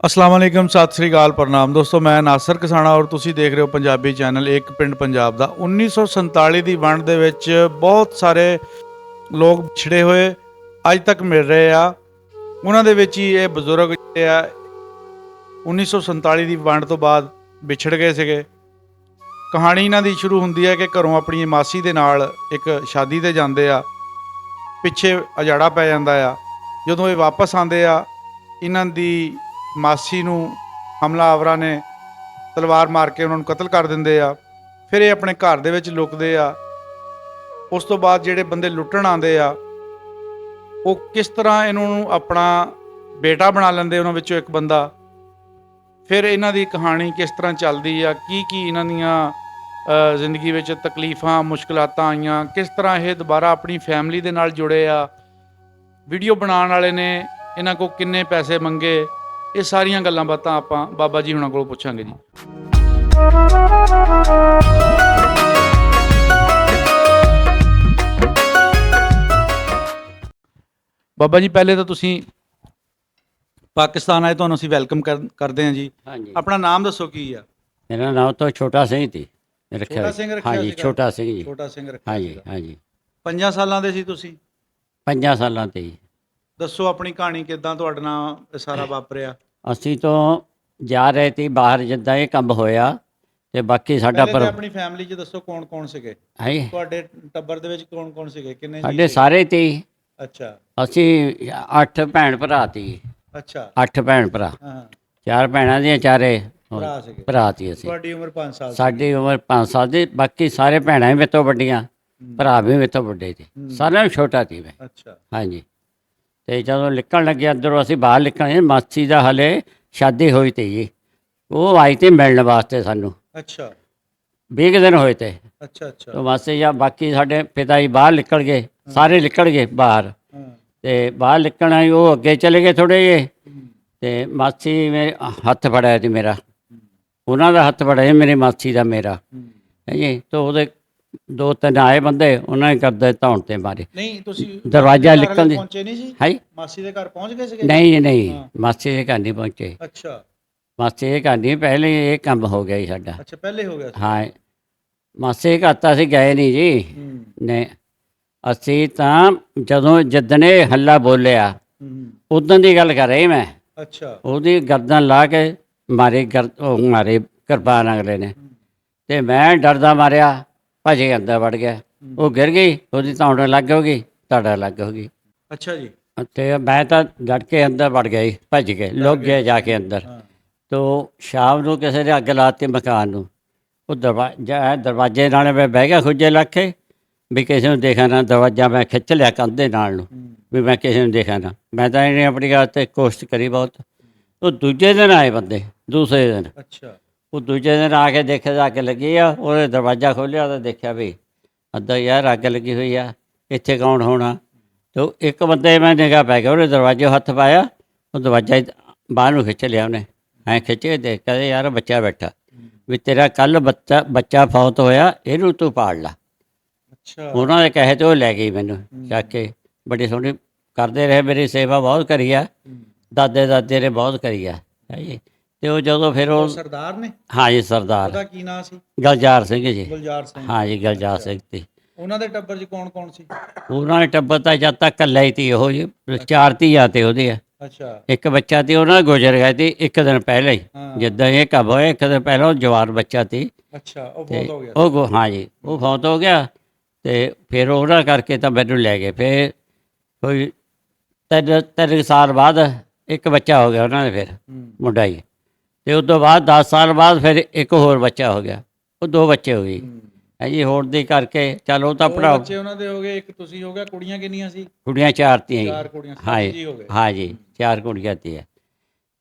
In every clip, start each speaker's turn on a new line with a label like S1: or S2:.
S1: अस्सलाम वालेकुम सत श्री अकाल प्रणाम दोस्तों। मैं नासर किसाना और ਤੁਸੀਂ ਦੇਖ ਰਹੇ ਹੋ ਪੰਜਾਬੀ ਚੈਨਲ ਇੱਕ ਪਿੰਡ ਪੰਜਾਬ ਦਾ। 1947 ਦੀ ਵੰਡ ਦੇ ਵਿੱਚ ਬਹੁਤ ਸਾਰੇ ਲੋਕ ਵਿਛੜੇ ਹੋਏ ਅੱਜ ਤੱਕ ਮਿਲ ਰਹੇ ਆ। ਉਹਨਾਂ ਦੇ ਵਿੱਚ ਹੀ ਇਹ ਬਜ਼ੁਰਗ ਜਿਹੜੇ ਆ 1947 ਦੀ ਵੰਡ ਤੋਂ ਬਾਅਦ ਵਿਛੜ ਗਏ ਸੀਗੇ। ਕਹਾਣੀ ਇਹਨਾਂ ਦੀ ਸ਼ੁਰੂ ਹੁੰਦੀ ਹੈ ਕਿ ਘਰੋਂ ਆਪਣੀ ਮਾਸੀ ਦੇ ਨਾਲ ਇੱਕ ਸ਼ਾਦੀ ਤੇ ਜਾਂਦੇ ਆ, ਪਿੱਛੇ ਉਜਾੜਾ ਪੈ ਜਾਂਦਾ ਆ। ਜਦੋਂ ਇਹ ਵਾਪਸ ਆਉਂਦੇ ਆ, ਇਹਨਾਂ ਦੀ ਮਾਸੀ ਨੂੰ ਹਮਲਾਵਰਾਂ ਨੇ ਤਲਵਾਰ ਮਾਰ ਕੇ ਉਹਨਾਂ ਨੂੰ ਕਤਲ ਕਰ ਦਿੰਦੇ ਆ। ਫਿਰ ਇਹ ਆਪਣੇ ਘਰ ਦੇ ਵਿੱਚ ਲੁਕਦੇ ਆ। ਉਸ ਤੋਂ ਬਾਅਦ ਜਿਹੜੇ ਬੰਦੇ ਲੁੱਟਣ ਆਉਂਦੇ ਆ ਉਹ ਕਿਸ ਤਰ੍ਹਾਂ ਇਹਨਾਂ ਨੂੰ ਆਪਣਾ ਬੇਟਾ ਬਣਾ ਲੈਂਦੇ, ਉਹਨਾਂ ਵਿੱਚੋਂ ਇੱਕ ਬੰਦਾ। ਫਿਰ ਇਹਨਾਂ ਦੀ ਕਹਾਣੀ ਕਿਸ ਤਰ੍ਹਾਂ ਚੱਲਦੀ ਆ, ਕੀ ਇਹਨਾਂ ਦੀਆਂ ਜ਼ਿੰਦਗੀ ਵਿੱਚ ਤਕਲੀਫਾਂ ਮੁਸ਼ਕਲਾਤਾਂ ਆਈਆਂ, ਕਿਸ ਤਰ੍ਹਾਂ ਇਹ ਦੁਬਾਰਾ ਆਪਣੀ ਫੈਮਿਲੀ ਦੇ ਨਾਲ ਜੁੜੇ ਆ। ਵੀਡੀਓ ਬਣਾਉਣ ਵਾਲੇ ਨੇ ਇਹਨਾਂ ਕੋਲ ਕਿੰਨੇ ਪੈਸੇ ਮੰਗੇ, ਇਹ ਸਾਰੀਆਂ ਗੱਲਾਂ ਬਾਤਾਂ ਆਪਾਂ ਬਾਬਾ ਜੀ ਹੁਣਾਂ ਕੋਲੋਂ ਪੁੱਛਾਂਗੇ ਜੀ। ਬਾਬਾ ਜੀ, ਪਹਿਲੇ ਤਾਂ ਤੁਸੀਂ ਪਾਕਿਸਤਾਨ ਆਏ, ਤੁਹਾਨੂੰ ਅਸੀਂ ਵੈਲਕਮ ਕਰਦੇ ਹਾਂ ਜੀ।
S2: ਹਾਂਜੀ,
S1: ਆਪਣਾ ਨਾਮ ਦੱਸੋ ਕੀ ਆ?
S2: ਮੇਰਾ ਨਾਮ ਤਾਂ ਛੋਟਾ ਸਿੰਘ ਸੀ ਰੱਖਿਆ।
S1: ਛੋਟਾ ਸਿੰਘ ਰੱਖਿਆ
S2: ਹਾਂਜੀ,
S1: ਸੀਗਾ?
S2: ਛੋਟਾ ਸਿੰਘ ਜੀ।
S1: ਛੋਟਾ ਸਿੰਘ ਰੱਖਿਆ
S2: ਹਾਂਜੀ
S1: ਸੀਗਾ।
S2: ਹਾਂਜੀ
S1: 5 ਸਾਲਾਂ ਦੇ ਸੀ ਤੁਸੀਂ?
S2: 5 ਸਾਲਾਂ ਤੇ ਜੀ।
S1: ਦੱਸੋ ਆਪਣੀ ਕਹਾਣੀ, ਕਿੱਦਾਂ ਤੁਹਾਡੇ ਨਾਲ ਇਹ ਸਾਰਾ ਵਾਪਰਿਆ?
S2: ਅਸੀਂ ਤੋਂ ਜਾ ਰਹੇ ਸੀ ਬਾਹਰ ਜਿੱਦਾਂ ਇਹ ਕੰਮ ਹੋਇਆ, ਤੇ ਬਾਕੀ ਸਾਡਾ
S1: ਪਹਿਲੇ ਤਾਂ ਆਪਣੀ ਫੈਮਿਲੀ 'ਚ ਦੱਸੋ ਕੌਣ ਕੌਣ ਸੀਗੇ
S2: ਹੈ
S1: ਤੁਹਾਡੇ ਟੱਬਰ ਦੇ ਵਿੱਚ? ਕੌਣ ਕੌਣ ਸੀਗੇ, ਕਿੰਨੇ ਜੀ
S2: ਸਾਡੇ
S1: ਸੀਗੇ?
S2: ਸਾਰੇ ਤੇ ਹੀ।
S1: ਅੱਛਾ
S2: ਅਸੀਂ 8 ਭੈਣ ਭਰਾ ਤੀ।
S1: ਅੱਛਾ
S2: 8 ਭੈਣ ਭਰਾ,
S1: ਹਾਂ
S2: 4 ਭੈਣਾਂ ਦੀਆਂ 4
S1: ਭਰਾ ਸੀਗੇ।
S2: ਭਰਾ ਤੀ ਅਸੀਂ।
S1: ਤੁਹਾਡੀ ਉਮਰ 5 ਸਾਲ ਸੀ।
S2: ਸਾਡੀ ਉਮਰ 5 ਸਾਲ ਦੀ। ਬਾਕੀ ਸਾਰੇ ਭੈਣਾਂ ਵੀ ਮੇਰੇ ਤੋਂ ਵੱਡੀਆਂ, ਭਰਾ ਵੀ ਮੇਰੇ ਤੋਂ ਵੱਡੇ ਸੀ। ਸਾਰਿਆਂ ਨੂੰ ਛੋਟਾ ਸੀ ਮੈਂ।
S1: ਅੱਛਾ
S2: ਹਾਂਜੀ, ਤੇ ਜਦੋਂ ਨਿਕਲਣ ਲੱਗੇ ਅੰਦਰੋਂ, ਅਸੀਂ ਬਾਹਰ ਨਿਕਲੇ, ਮਾਸੀ ਦਾ ਹਲੇ ਸ਼ਾਦੀ ਹੋਈ ਤੀ ਜੀ। ਉਹ ਆਈ ਤੇ ਮਿਲਣ ਵਾਸਤੇ ਸਾਨੂੰ।
S1: ਅੱਛਾ
S2: 20 ਦਿਨ ਹੋਏ ਤੇ।
S1: ਅੱਛਾ ਅੱਛਾ
S2: ਤੇ ਮਾਸੀ ਜਾਂ ਬਾਕੀ ਸਾਡੇ ਪਿਤਾ ਜੀ ਬਾਹਰ ਨਿਕਲ ਗਏ, ਸਾਰੇ ਨਿਕਲ ਗਏ ਬਾਹਰ।
S1: ਹਾਂ
S2: ਤੇ ਬਾਹਰ ਨਿਕਲਣਾ ਹੀ, ਉਹ ਅੱਗੇ ਚਲੇ ਗਏ ਥੋੜ੍ਹੇ ਜਿਹੇ। ਤੇ ਮਾਸੀ ਮੇਰੇ ਹੱਥ ਫੜਿਆ ਸੀ ਮੇਰਾ, ਉਹਨਾਂ ਦਾ ਹੱਥ ਫੜਿਆ ਸੀ ਮੇਰੀ ਮਾਸੀ ਦਾ ਮੇਰਾ, ਹੈ ਜੀ। ਤੇ ਉਹਦੇ 2-3 ਆਏ ਬੰਦੇ, ਉਹਨਾਂ ਨੇ ਕਰਦੇ ਧੌਣ ਤੇ ਮਾਰੇ।
S1: ਨਹੀਂ ਤੁਸੀਂ
S2: ਦਰਵਾਜ਼ਾ
S1: ਮਾਸੀ ਦੇ ਘਰ
S2: ਨਿਕਲਣ ਦੀ
S1: ਪਹੁੰਚੇ ਨਹੀਂ ਸੀ?
S2: ਹੈ।
S1: ਮਾਸੀ ਦੇ ਘਰ ਪਹੁੰਚ ਗਏ ਸੀਗੇ?
S2: ਨਹੀਂ ਜੀ, ਨਹੀਂ,
S1: ਹਾਂ।
S2: ਮਾਸੀ ਦੇ ਘਰ ਨਹੀਂ ਪਹੁੰਚੇ।
S1: ਅੱਛਾ
S2: ਮਾਸੀ ਦੇ ਘਰ ਨਹੀਂ, ਪਹਿਲੇ ਇਹ ਕੰਮ ਹੋ ਗਿਆ ਜੀ ਸਾਡਾ।
S1: ਅੱਛਾ ਪਹਿਲੇ ਹੋ ਗਿਆ ਸੀ।
S2: ਹਾਂ, ਮਾਸੀ ਦੇ ਘਰ ਤਾਂ ਅਸੀਂ ਗਏ ਨਹੀਂ ਜੀ। ਨੇ ਅਸੀਂ ਤਾਂ ਜਦੋਂ ਜਿੱਦਣੇ ਹੱਲਾ ਬੋਲਿਆ ਉਦੋਂ ਦੀ ਗੱਲ ਕਰ ਰਹੀ ਮੈਂ।
S1: ਅੱਛਾ
S2: ਉਹਦੀ ਗਰਦਨ ਲਾ ਕੇ ਮਾਰੇ, ਉਹ ਮਾਰੇ ਕਿਰਪਾਨ ਅਗਲੇ ਨੇ। ਤੇ ਮੈਂ ਡਰਦਾ ਮਾਰਿਆ ਭੱਜ ਕੇ ਅੰਦਰ ਵੜ ਗਿਆ। ਉਹ ਗਿਰ ਗਈ, ਉਹਦੀ ਧੌਣ ਲੱਗ ਹੋ ਗਈ, ਧੜਾ ਲੱਗ ਹੋ ਗਈ।
S1: ਅੱਛਾ ਜੀ।
S2: ਤੇ ਮੈਂ ਤਾਂ ਡਟ ਕੇ ਅੰਦਰ ਵੜ ਗਿਆ ਜੀ, ਭੱਜ ਕੇ ਲੁੱਕ ਗਿਆ ਜਾ ਕੇ ਅੰਦਰ।
S1: ਹਾਂ
S2: ਤੋ ਸ਼ਾਮ ਨੂੰ ਕਿਸੇ ਨੇ ਅੱਗ ਲਾਤੀ ਮਕਾਨ ਨੂੰ। ਉਹ ਦਰਵਾਜ਼ੇ ਨਾਲ ਮੈਂ ਬਹਿ ਗਿਆ ਖੁੱਜੇ ਲੱਗ ਕੇ, ਵੀ ਕਿਸੇ ਨੂੰ ਦੇਖਾ ਨਾ। ਦਰਵਾਜ਼ਾ ਮੈਂ ਖਿੱਚ ਲਿਆ ਕੰਧ ਦੇ ਨਾਲ ਨੂੰ, ਵੀ ਮੈਂ ਕਿਸੇ ਨੂੰ ਦੇਖਾ ਨਾ। ਮੈਂ ਤਾਂ ਇਹਨੇ ਆਪਣੀ ਗੱਲ 'ਤੇ ਕੋਸ਼ਿਸ਼ ਕਰੀ ਬਹੁਤ। ਉਹ ਦੂਜੇ ਦਿਨ ਆਏ ਬੰਦੇ, ਦੂਸਰੇ ਦਿਨ।
S1: ਅੱਛਾ
S2: ਉਹ ਦੂਜੇ ਦਿਨ ਆ ਕੇ ਦੇਖਿਆ ਜਾ ਕੇ ਲੱਗੀ ਆ। ਉਹਨੇ ਦਰਵਾਜ਼ਾ ਖੋਲ੍ਹਿਆ ਤਾਂ ਦੇਖਿਆ ਵੀ ਅੱਧਾ ਯਾਰ ਅੱਗ ਲੱਗੀ ਹੋਈ ਆ, ਇੱਥੇ ਕੌਣ ਹੋਣਾ। ਤੇ ਇੱਕ ਬੰਦੇ ਮੈਂ ਨਿਗਾਹ ਪੈ ਗਿਆ, ਉਹਨੇ ਦਰਵਾਜ਼ੇ ਹੱਥ ਪਾਇਆ, ਉਹ ਦਰਵਾਜ਼ਾ ਬਾਹਰ ਨੂੰ ਖਿੱਚ ਲਿਆ ਉਹਨੇ। ਐਂ ਖਿੱਚ ਕੇ ਦੇਖ, ਕਹਿੰਦੇ ਯਾਰ ਬੱਚਾ ਬੈਠਾ, ਵੀ ਤੇਰਾ ਕੱਲ੍ਹ ਬੱਚਾ ਫੌਤ ਹੋਇਆ, ਇਹਨੂੰ ਤੂੰ ਪਾਲ ਲਾ।
S1: ਅੱਛਾ
S2: ਉਹਨਾਂ ਦੇ ਕਹੇ ਤੇ ਉਹ ਲੈ ਗਈ ਮੈਨੂੰ ਚੱਕ ਕੇ। ਬੜੀ ਸੋਹਣੀ ਕਰਦੇ ਰਹੇ, ਮੇਰੀ ਸੇਵਾ ਬਹੁਤ ਕਰੀ ਆ। ਦਾਦੇ ਨੇ ਬਹੁਤ ਕਰੀ ਆ, ਹੈ ਜੀ। ਤੇ ਉਹ ਜਦੋਂ ਫਿਰ
S1: ਉਹ
S2: ਉਹ
S1: ਸਰਦਾਰ ਨੇ?
S2: ਹਾਂ ਜੀ, ਸਰਦਾਰ
S1: ਉਹਦਾ ਕੀ ਨਾਂ ਸੀ?
S2: ਗਲਜਾਰ ਸਿੰਘ ਜੀ।
S1: ਗੁਲਜ਼ਾਰ ਸਿੰਘ।
S2: ਹਾਂ ਜੀ, ਗਲਜਾਰ ਸਿੰਘ ਸੀ।
S1: ਉਹਨਾਂ ਦੇ ਟੱਬਰ 'ਚ ਕੌਣ ਕੌਣ ਸੀ?
S2: ਉਹਨਾਂ ਨੇ ਟੱਬਰ ਤਾਂ ਜਦ ਤੱਕ ਇਕੱਲਾ ਹੀ ਤੀ ਉਹ ਜੀ। 4 ਧੀਆਂ ਤੇ ਉਹਦੇ ਆ।
S1: ਅੱਛਾ
S2: ਇੱਕ ਬੱਚਾ ਤੇ ਉਹਨਾਂ ਦਾ ਗੁਜ਼ਰ ਗਿਆ ਸੀ ਇੱਕ ਦਿਨ ਪਹਿਲਾਂ ਹੀ।
S1: ਹਾਂ।
S2: ਜਿੱਦਾਂ ਇਹ ਕੰਮ ਹੋਇਆ, ਇੱਕ ਦਿਨ ਪਹਿਲਾਂ ਉਹ ਜਵਾਨ ਬੱਚਾ ਸੀ।
S1: ਅੱਛਾ ਉਹ
S2: ਤੇ
S1: ਬਹੁਤ ਹੋ ਗਿਆ।
S2: ਹਾਂ ਜੀ, ਉਹ ਫੌਤ ਹੋ ਗਿਆ। ਤੇ ਫਿਰ ਉਹਨਾਂ ਕਰਕੇ ਤਾਂ ਮੈਨੂੰ ਲੈ ਗਏ। ਫਿਰ ਕੋਈ 3 ਸਾਲ ਬਾਅਦ ਇੱਕ ਬੱਚਾ ਹੋ ਗਿਆ ਉਹਨਾਂ ਦੇ, ਫਿਰ ਮੁੰਡਾ ਹੀ। ਤੇ ਉਸ ਤੋਂ ਬਾਅਦ 10 ਸਾਲ ਬਾਅਦ ਫਿਰ ਇੱਕ ਹੋਰ ਬੱਚਾ ਹੋ ਗਿਆ। ਉਹ 2 ਬੱਚੇ ਹੋ ਗਏ ਹੈ ਜੀ। ਹੋਰ ਦੀ ਕਰਕੇ ਚਲ ਉਹ ਤਾਂ ਪੜਾਓ।
S1: ਬੱਚੇ ਉਹਨਾਂ ਦੇ ਹੋ ਗਏ, ਇੱਕ ਤੁਸੀਂ ਹੋ ਗਿਆ। ਕੁੜੀਆਂ ਕਿੰਨੀਆਂ ਸੀ?
S2: ਕੁੜੀਆਂ 4 ਤੀਆਂ
S1: 4
S2: ਜੀ।
S1: ਕੁੜੀਆਂ
S2: ਹਾਂ
S1: ਜੀ
S2: ਜੀ,
S1: ਹੋ ਗਏ।
S2: ਹਾਂ ਜੀ, 4 ਕੁੜੀਆਂ ਤੀ ਹੈ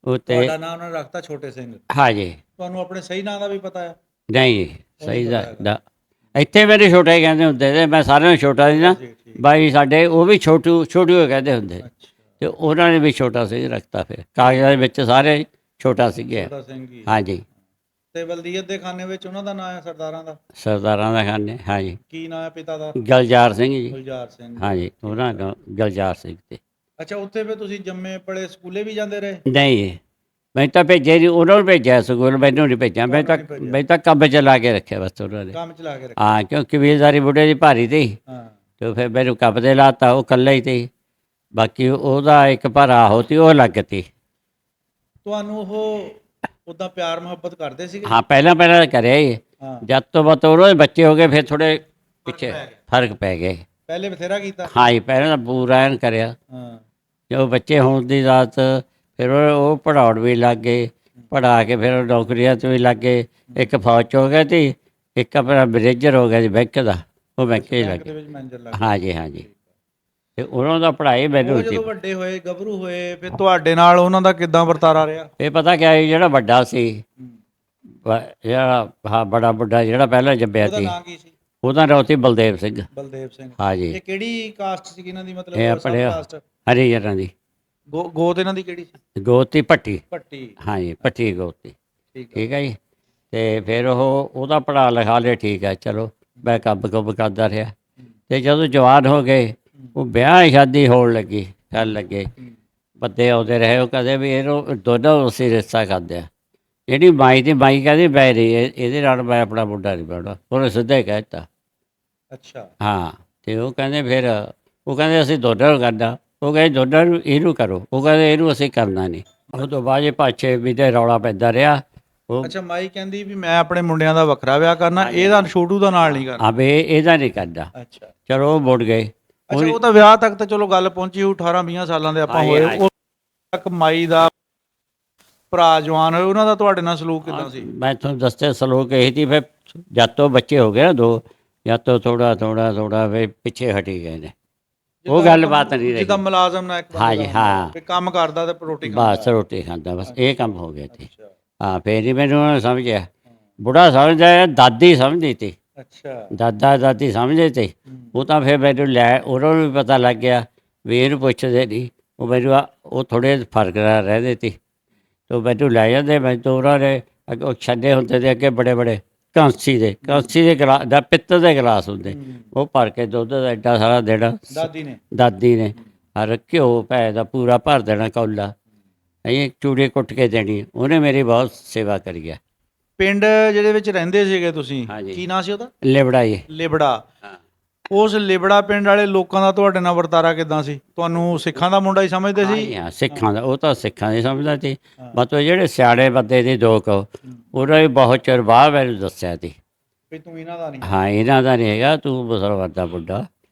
S2: ਉਹ। ਤੇ
S1: ਤੁਹਾਡਾ ਨਾਮ ਉਹਨਾਂ ਨੇ ਰੱਖਤਾ ਛੋਟੇ ਸਿੰਘ।
S2: ਹਾਂ ਜੀ।
S1: ਤੁਹਾਨੂੰ ਆਪਣੇ ਸਹੀ ਨਾਂ ਦਾ ਵੀ ਪਤਾ ਹੈ?
S2: ਨਹੀਂ, ਸਹੀ ਦਾ ਇੱਥੇ ਮੇਰੇ ਛੋਟੇ ਹੀ ਕਹਿੰਦੇ ਹੁੰਦੇ ਤੇ। ਮੈਂ ਸਾਰਿਆਂ ਨੂੰ ਛੋਟਾ ਸੀ ਨਾ।
S1: ਜੀ ਠੀਕ।
S2: ਬਾਈ ਸਾਡੇ ਉਹ ਵੀ ਛੋਟੀ ਹੋਏ ਕਹਿੰਦੇ ਹੁੰਦੇ।
S1: ਅੱਛਾ
S2: ਤੇ ਉਹਨਾਂ ਨੇ ਵੀ ਛੋਟਾ ਸਿੰਘ ਰੱਖਤਾ। ਫਿਰ ਕਾਗਜ਼ਾਂ ਦੇ ਵਿੱਚ ਸਾਰੇ ਛੋਟਾ ਸੀਗੇ।
S1: ਛੋਟਾ ਸਿੰਘ ਹੀ।
S2: ਹਾਂ ਜੀ।
S1: ਤੇ ਬਲਦੀਅਤ ਦੇ ਖਾਨੇ ਵਿੱਚ ਉਹਨਾਂ ਦਾ ਨਾਂ ਹੈ ਸਰਦਾਰਾਂ ਦਾ?
S2: ਸਰਦਾਰਾਂ ਦਾ ਖਾਨੇ। ਹਾਂ ਜੀ।
S1: ਕੀ ਨਾਂ ਹੈ ਪਿਤਾ ਦਾ?
S2: ਗਲਜਾਰ ਸਿੰਘ ਜੀ।
S1: ਗੁਲਜ਼ਾਰ ਸਿੰਘ।
S2: ਹਾਂ ਜੀ, ਉਹਨਾਂ ਦਾ ਗਲਜਾਰ ਸਿੰਘ ਤੇ।
S1: ਅੱਛਾ ਉੱਥੇ ਫਿਰ ਤੁਸੀਂ ਜੰਮੇ ਪਲੇ ਸਕੂਲੇ ਵੀ ਜਾਂਦੇ ਰਹੇ?
S2: ਨਹੀਂ, ਮੈਂ ਤਾਂ ਭੇਜਿਆ ਨਹੀਂ, ਉਹਨਾਂ ਨੂੰ ਭੇਜਿਆ ਸਕੂਲ, ਮੈਨੂੰ ਨਹੀਂ ਭੇਜਿਆ। ਮੈਂ ਤਾਂ ਕੰਮ ਚਲਾ ਕੇ ਰੱਖਿਆ ਬਸ ਉਹਨਾਂ ਨੇ।
S1: ਕੰਮ ਚਲਾ ਕੇ ਰੱਖ।
S2: ਹਾਂ, ਕਿਉਂਕਿ ਕਬੀਲਦਾਰੀ ਬੁੱਢੇ ਦੀ ਭਾਰੀ ਤੀ,
S1: ਹਾਂ
S2: ਤੇ ਫਿਰ ਮੈਨੂੰ ਕੰਮ 'ਤੇ ਲਾਤਾ, ਉਹ ਇਕੱਲਾ ਹੀ ਤੀ। ਬਾਕੀ ਉਹਦਾ ਇੱਕ ਭਰਾ ਹੋਤੀ, ਉਹ ਅਲੱਗ ਤੀ।
S1: ਤੁਹਾਨੂੰ ਉਹ ਉਦਾਂ ਪਿਆਰ ਮੁਹੱਬਤ ਕਰਦੇ ਸੀਗੇ?
S2: ਹਾਂ, ਪਹਿਲਾਂ ਪਹਿਲਾਂ ਕਰਿਆ ਹੀ।
S1: ਹਾਂ
S2: ਜਦ ਤੋਂ ਬਾਅਦ ਉਹਦੇ ਬੱਚੇ ਹੋ ਗਏ, ਫਿਰ ਥੋੜੇ ਪਿੱਛੇ ਫਰਕ ਪੈ ਗਏ।
S1: ਪਹਿਲੇ ਬਥੇਰਾ ਕੀਤਾ।
S2: ਹਾਂ ਜੀ, ਪਹਿਲਾਂ ਤਾਂ ਪੂਰਾ ਐਨ ਕਰਿਆ।
S1: ਹਾਂ
S2: ਜਦੋਂ ਬੱਚੇ ਹੋਣ ਦੀ ਰਾਤ ਫਿਰ ਉਹ ਪੜ੍ਹਾਉਣ ਵੀ ਲੱਗ ਗਏ, ਪੜ੍ਹਾ ਕੇ ਫਿਰ ਉਹ ਨੌਕਰੀਆਂ 'ਚ ਵੀ ਲੱਗ ਗਏ। ਇੱਕ ਫੌਜ 'ਚ ਹੋ ਗਿਆ ਸੀ, ਇੱਕ ਆਪਣਾ ਮੈਨੇਜਰ ਹੋ ਗਿਆ ਸੀ ਬੈਂਕ ਦਾ, ਉਹ ਬੈਂਕ 'ਚ ਹੀ ਲੱਗ
S1: ਦੇ
S2: ਗਿਆ।
S1: ਵਿੱਚ ਮੈਨੇਜਰ ਲੱਗ
S2: ਹਾਂ ਜੀ, ਹਾਂ ਜੀ। ਤੇ ਉਹਨਾਂ ਦਾ ਪੜ੍ਹਾਈ ਮੈਨੂੰ
S1: ਉਹ
S2: ਸੀ।
S1: ਜਦੋਂ ਵੱਡੇ ਹੋਏ, ਗੱਭਰੂ ਹੋਏ, ਫਿਰ ਤੁਹਾਡੇ ਨਾਲ ਉਹਨਾਂ ਦਾ ਕਿੱਦਾਂ ਵਰਤਾਰਾ ਰਿਹਾ?
S2: ਇਹ ਪਤਾ ਕਿਆ ਸੀ, ਜਿਹੜਾ ਵੱਡਾ ਸੀ, ਜਿਹੜਾ ਹਾਂ ਬੜਾ ਬੁੱਢਾ ਜਿਹੜਾ ਪਹਿਲਾਂ ਜੰਮਿਆ
S1: ਉਹਦਾ
S2: ਸੀ,
S1: ਨਾਂ ਕੀ ਸੀ?
S2: ਉਹਦਾ ਨਾਂ ਸੀ ਬਲਦੇਵ ਸਿੰਘ।
S1: ਬਲਦੇਵ ਸਿੰਘ।
S2: ਹਾਂ ਜੀ,
S1: ਇਹ ਕਿਹੜੀ ਕਾਸਟ ਸੀ ਇਹਨਾਂ ਦੀ, ਮਤਲਬ
S2: ਇਹ
S1: ਸਬ
S2: ਆਪਣੇ
S1: ਕਾਸਟ?
S2: ਹਰੀਜਨਾਂ ਦੀ
S1: ਗੋਤ ਇਹਨਾਂ ਦੀ ਕਿਹੜੀ ਸੀ?
S2: ਗੋਤੀ ਭੱਟੀ।
S1: ਭੱਟੀ।
S2: ਹਾਂ ਜੀ, ਭੱਟੀ ਗੋਤੀ।
S1: ਠੀਕ ਹੈ।
S2: ਠੀਕ ਹੈ ਜੀ। ਤੇ ਫਿਰ ਉਹਦਾ ਪੜ੍ਹਾ ਲਿਖਾ ਲਿਆ, ਠੀਕ ਹੈ, ਚਲੋ ਮੈਂ ਕੰਮ ਕੁੰਮ ਕਰਦਾ ਰਿਹਾ। ਤੇ ਜਦੋਂ ਜਵਾਨ ਹੋ ਗਏ, ਉਹ ਵਿਆਹ ਸ਼ਾਦੀ ਹੋਣ ਲੱਗੀ, ਕਰਨ ਲੱਗੇ, ਬੰਦੇ ਆਉਂਦੇ ਰਹੇ, ਉਹ ਕਹਿੰਦੇ ਵੀ ਇਹਨੂੰ ਦੋਨੋਂ ਅਸੀਂ ਰਿਸ਼ਤਾ ਕਰਦੇ ਆ। ਜਿਹੜੀ ਮਾਈ ਦੀ ਮਾਈ ਕਹਿੰਦੀ ਮੈਂ ਨਹੀਂ, ਇਹਦੇ ਨਾਲ ਮੈਂ ਆਪਣਾ ਮੁੰਡਾ ਨਹੀਂ ਪਾਉਣਾ, ਉਹਨੇ ਸਿੱਧਾ ਹੀ ਕਹਿ ਦਿੱਤਾ।
S1: ਅੱਛਾ।
S2: ਹਾਂ, ਤੇ ਉਹ ਕਹਿੰਦੇ ਫਿਰ ਉਹ ਕਹਿੰਦੇ ਅਸੀਂ ਦੋਨਾਂ ਨੂੰ ਕਰਨਾ। ਉਹ ਕਹਿੰਦੇ ਦੋਨਾਂ ਨੂੰ ਇਹਨੂੰ ਕਰੋ, ਉਹ ਕਹਿੰਦੇ ਇਹਨੂੰ ਅਸੀਂ ਕਰਨਾ ਨਹੀਂ। ਉਹ ਤੋਂ ਬਾਅਦ ਇਹ 5-6 ਮਹੀਨੇ ਰੌਲਾ ਪੈਂਦਾ ਰਿਹਾ। ਉਹ
S1: ਅੱਛਾ, ਮਾਈ ਕਹਿੰਦੀ ਵੀ ਮੈਂ ਆਪਣੇ ਮੁੰਡਿਆਂ ਦਾ ਵੱਖਰਾ ਵਿਆਹ ਕਰਨਾ, ਇਹਦਾ ਛੋਟੂ ਦਾ ਨਾਲ ਨਹੀਂ ਕਰਨਾ।
S2: ਆ ਵੀ ਇਹਦਾ ਨਹੀਂ ਕਰਨਾ।
S1: ਅੱਛਾ।
S2: ਚਲੋ ਉਹ ਮੁੜ ਗਏ।
S1: ਅੱਛਾ, ਉਹ ਤਾਂ ਵਿਆਹ ਤੱਕ ਤਾਂ ਚਲੋ ਗੱਲ ਪਹੁੰਚੀ, 18-20 ਸਾਲਾਂ ਦੇ ਆਪਾਂ ਹੋਏ, ਉਸ ਤੱਕ ਮਾਈ ਦਾ ਭਰਾ ਜਵਾਨ ਹੋਏ, ਉਹਨਾਂ ਦਾ ਤੁਹਾਡੇ ਨਾਲ ਸਲੂਕ ਕਿੱਦਾਂ ਸੀ?
S2: ਮੈਂ ਤੁਹਾਨੂੰ ਦੱਸਿਆ ਸਲੂਕ ਇਹੀ ਸੀ। ਫਿਰ ਜਦ ਤੋਂ ਬੱਚੇ ਹੋ ਗਏ ਨਾ 2, ਜਦ ਤੋਂ ਥੋੜਾ ਵੇ ਪਿੱਛੇ ਹਟੀ ਗਏ ਨੇ। ਉਹ ਗੱਲਬਾਤ ਨਹੀਂ ਰਹੀ।
S1: ਜਿੱਦਾਂ ਮੁਲਾਜ਼ਮ ਨਾਲ ਇੱਕ
S2: ਹਾਂ ਜੀ, ਹਾਂ,
S1: ਵੀ ਕੰਮ ਕਰਦਾ ਤੇ ਰੋਟੀ ਖਾਂਦਾ।
S2: ਬਸ ਰੋਟੀ ਖਾਂਦਾ, ਬਸ ਇਹ ਕੰਮ ਹੋ ਗਿਆ ਸੀ। ਹਾਂ, ਫਿਰ ਹੀ ਮੈਨੂੰ ਉਹਨਾਂ ਨੇ ਸਮਝਿਆ। ਬੁੜਾ ਸਮਝਦਾ, ਦਾਦੀ ਸਮਝਦੀ ਤੀ।
S1: ਅੱਛਾ।
S2: ਦਾਦਾ ਦਾਦੀ ਸਮਝਦੇ ਤੇ ਉਹ ਤਾਂ ਫਿਰ ਮੈਨੂੰ ਉਹਨਾਂ ਨੂੰ ਵੀ ਪਤਾ ਲੱਗ ਗਿਆ ਵੀ ਇਹਨੂੰ ਪੁੱਛਦੇ ਨਹੀਂ। ਉਹ ਮੈਨੂੰ ਉਹ ਥੋੜ੍ਹੇ ਫਰਕ ਨਾਲ ਰਹਿੰਦੇ ਸੀ, ਤੇ ਮੈਨੂੰ ਲੈ ਜਾਂਦੇ। ਮੈਨੂੰ ਤਾਂ ਉਹਨਾਂ ਨੇ ਉਹ ਛੱਡੇ ਹੁੰਦੇ ਤੇ ਅੱਗੇ ਬੜੇ ਕਾਂਸੀ ਦੇ ਗਲਾਸ ਦਾ, ਪਿੱਤਲ ਦੇ ਗਲਾਸ ਹੁੰਦੇ, ਉਹ ਭਰ ਕੇ ਦੁੱਧ ਦਾ ਐਡਾ ਸਾਰਾ ਦੇਣਾ ਦਾਦੀ ਨੇ। ਹਰ ਘਿਓ ਪੈ ਦਾ ਪੂਰਾ ਭਰ ਦੇਣਾ ਕੌਲਾ, ਅਸੀਂ ਚੂੜੇ ਕੁੱਟ ਕੇ ਦੇਣੀ। ਉਹਨੇ ਮੇਰੀ ਬਹੁਤ ਸੇਵਾ ਕਰੀ ਹੈ।
S1: ਪਿੰਡ ਜਿਹਦੇ ਵਿੱਚ ਰਹਿੰਦੇ ਸੀਗੇ ਤੁਸੀਂ,
S2: ਹਾਂਜੀ।
S1: ਕੀ ਨਾਂ ਸੀ ਉਹਦਾ?
S2: ਲਿਬੜਾ ਜੀ।
S1: ਲਿਬੜਾ।
S2: ਹਾਂ।
S1: ਉਸ ਲਿਬੜਾ ਪਿੰਡ ਵਾਲੇ ਲੋਕਾਂ ਦਾ ਤੁਹਾਡੇ ਨਾਲ ਵਰਤਾਰਾ ਕਿੱਦਾਂ ਸੀ? ਤੁਹਾਨੂੰ ਸਿੱਖਾਂ ਦਾ ਮੁੰਡਾ ਹੀ ਸਮਝਦੇ ਸੀ?
S2: ਹਾਂ, ਸਿੱਖਾਂ ਦਾ। ਉਹ ਤਾਂ ਸਿੱਖਾਂ ਦੀ ਸਮਝਦਾ ਸੀ। ਮਤਲਬ ਜਿਹੜੇ ਸਿਆਣੇ ਬੰਦੇ ਦੀ ਦੋ ਕੁ, ਉਹਨਾਂ ਵੀ ਬਹੁਤ ਚਿਰ ਬਾਅਦ ਮੈਨੂੰ ਦੱਸਿਆ ਸੀ
S1: ਵੀ ਤੂੰ ਇਹਨਾਂ ਦਾ ਨਹੀਂ।
S2: ਹਾਂ, ਇਹਨਾਂ ਦਾ ਨਹੀਂ ਹੈਗਾ, ਤੂੰ ਮੁਸਲਮਾਨ ਦਾ ਮੁੰਡਾ।